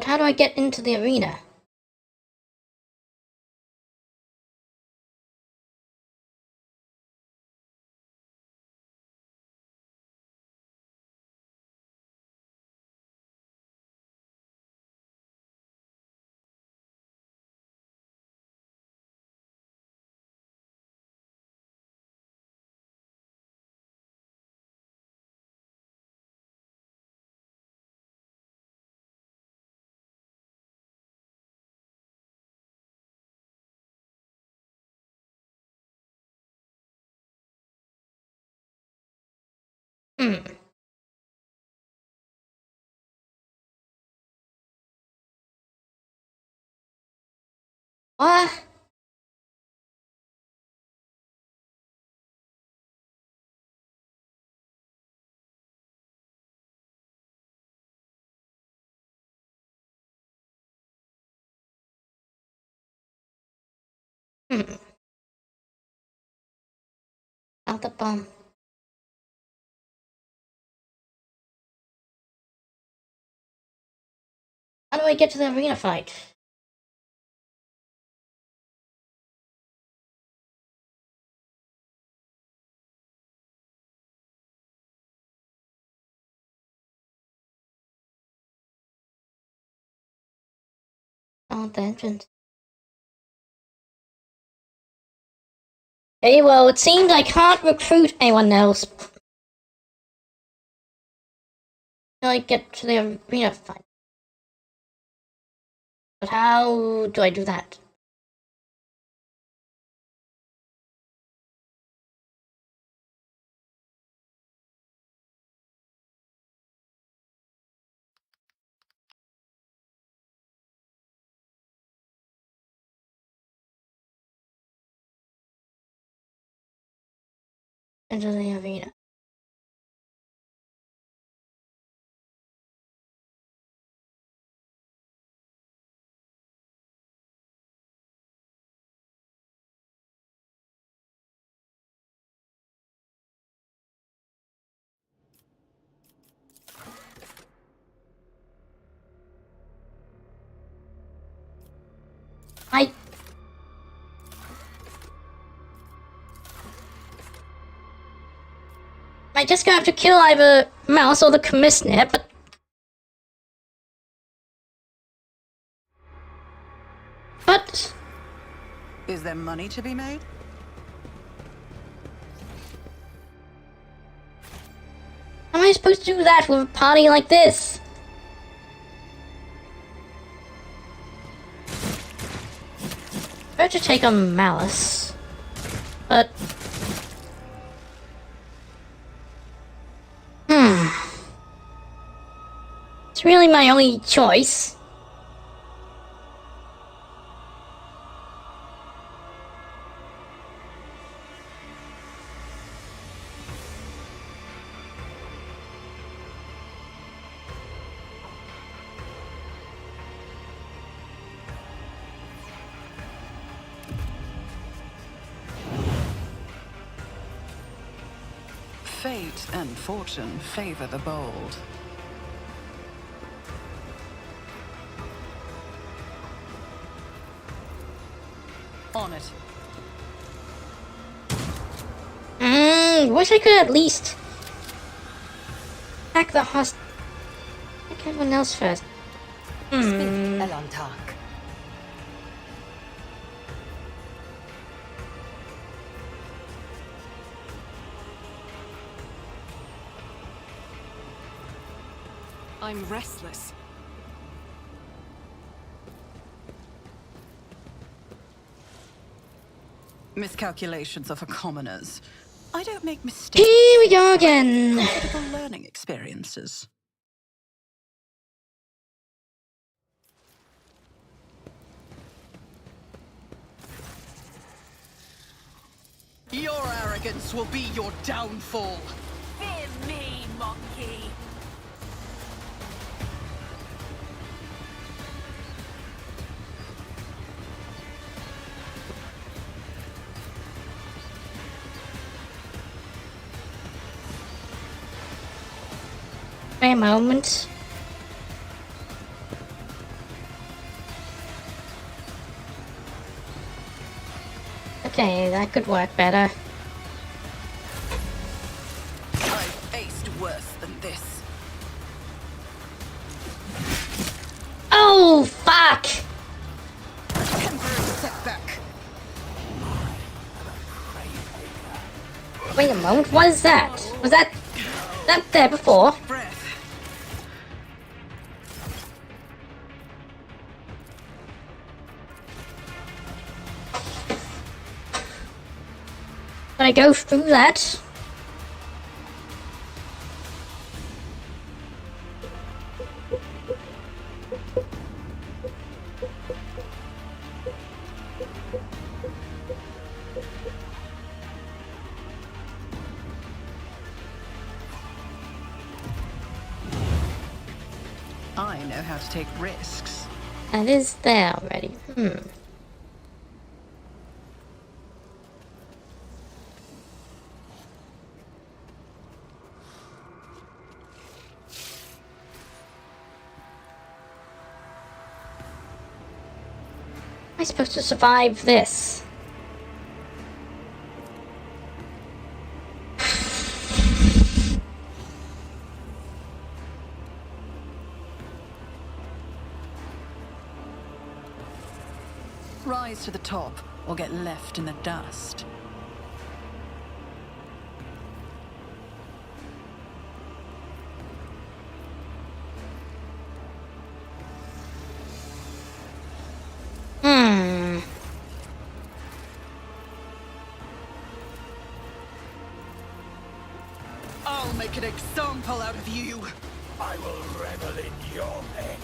how do I get into the arena? What? Out the bomb. How do I get to the arena fight? Oh, the entrance. Okay, well, it seems I can't recruit anyone else. How do I get to the arena fight? But how do I do that? Into the arena. I just gonna have to kill either Mouse or the Commissioner, but... But... Is there money to be made? How am I supposed to do that with a party like this? Try to take on Malice, but... It's really my only choice. Fate and fortune favor the bold. On it. Wish I could at least attack the host. Attack everyone else first. Elantark. I'm restless. Miscalculations are for commoners. I don't make mistakes. Here we go again. Critical learning experiences. Your arrogance will be your downfall. Fear me, monkey. Wait a moment. Okay, that could work better. I've faced worse than this. Oh, fuck! Temporary setback. Wait a moment, what is that? Was that there before? Breath. Can I go through that? I know how to take risks. That is there already. Am I supposed to survive this? Rise to the top or get left in the dust. I'll make an example out of you. I will revel in your pain.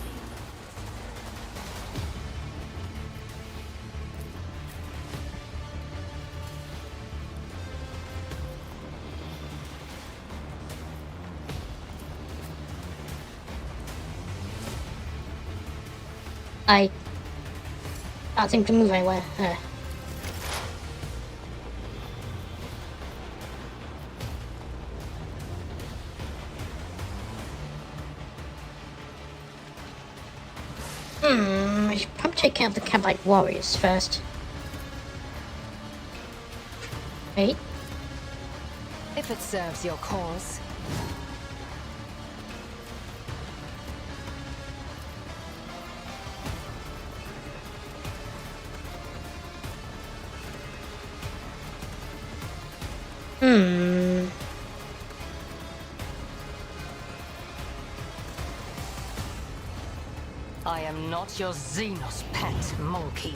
I can't seem to move anywhere. I should probably take out the Campbite warriors first. Wait. If it serves your cause. I am not your Xenos pet, monkey.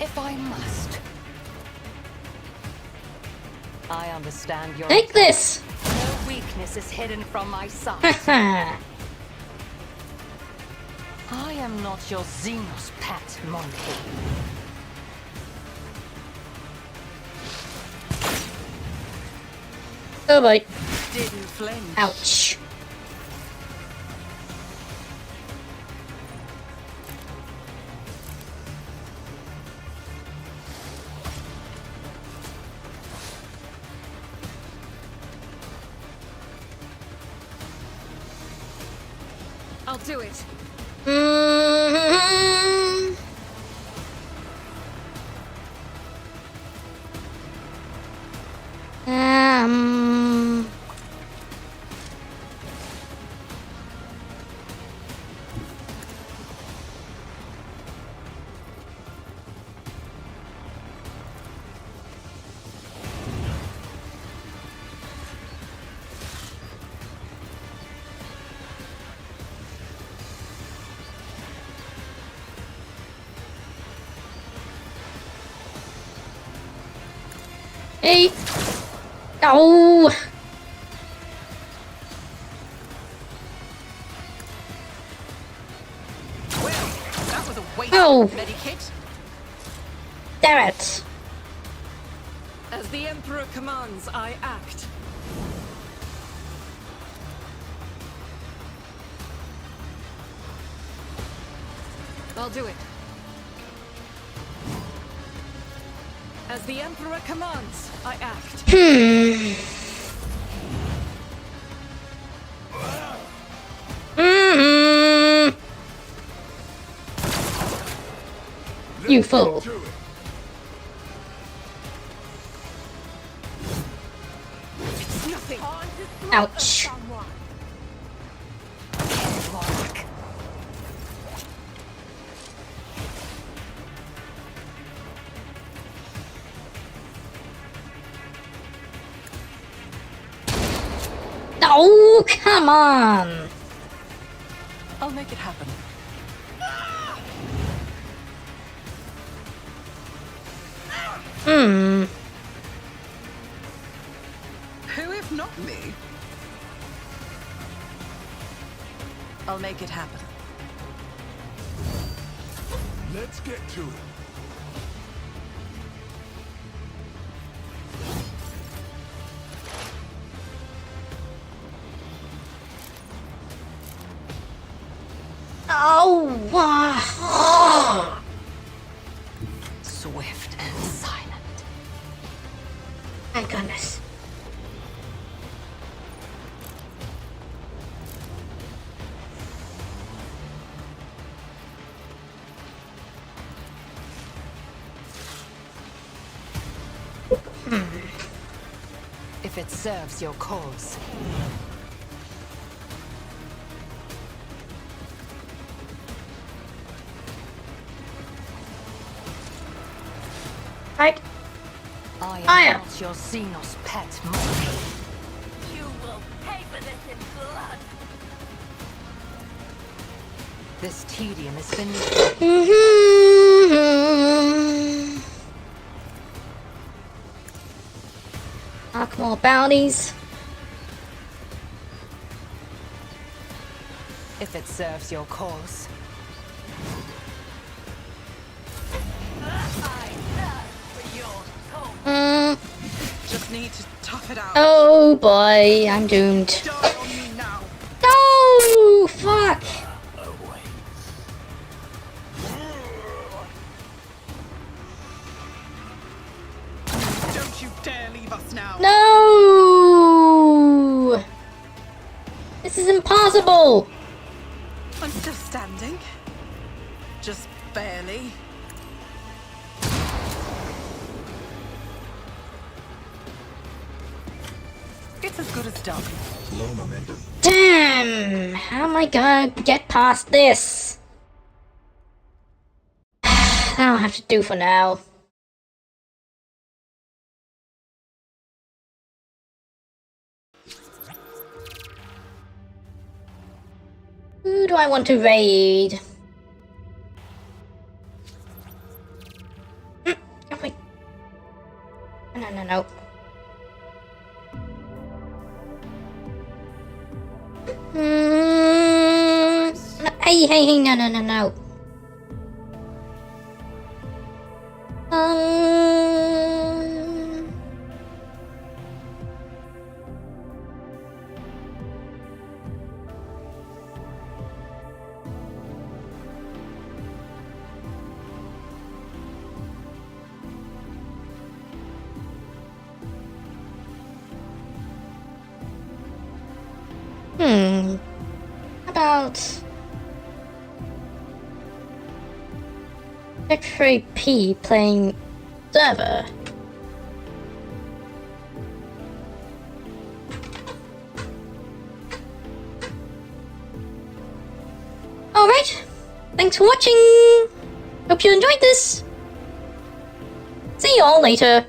If I must. I understand your... Take this! No weakness is hidden from my sight. Haha. I am not your Xenos pet, monkey. Oh boy. Didn't flinch. Ouch. I'll do it. Mm-hmm. Hey! Oh! Well, that was a waste Oh. of medikit. Damn it! As the Emperor commands, I act. I'll do it. As the Emperor commands, I act. You fool. It's nothing. Ouch. Oh, come on! I'll make it happen. Who if not me? I'll make it happen. Let's get to it. Oh, wow. Swift and silent. Thank goodness. If it serves your cause. Right? I am not your Xenos pet, monkey. You will pay for this in blood. This tedium is beneath me. Knock more bounties. If it serves your cause. I thirst for your soul. Just need to tough it out. Oh boy, I'm doomed. Die on me now. No! Fuck! Don't you dare leave us now. No! This is impossible! I'm still standing. Just barely. It's as good as done. Low momentum. Damn! How am I gonna get past this? That'll have to do for now. Who do I want to raid? Oh my... No. Hey, no. About Secretary P playing server. Alright, thanks for watching. Hope you enjoyed this. See you all later.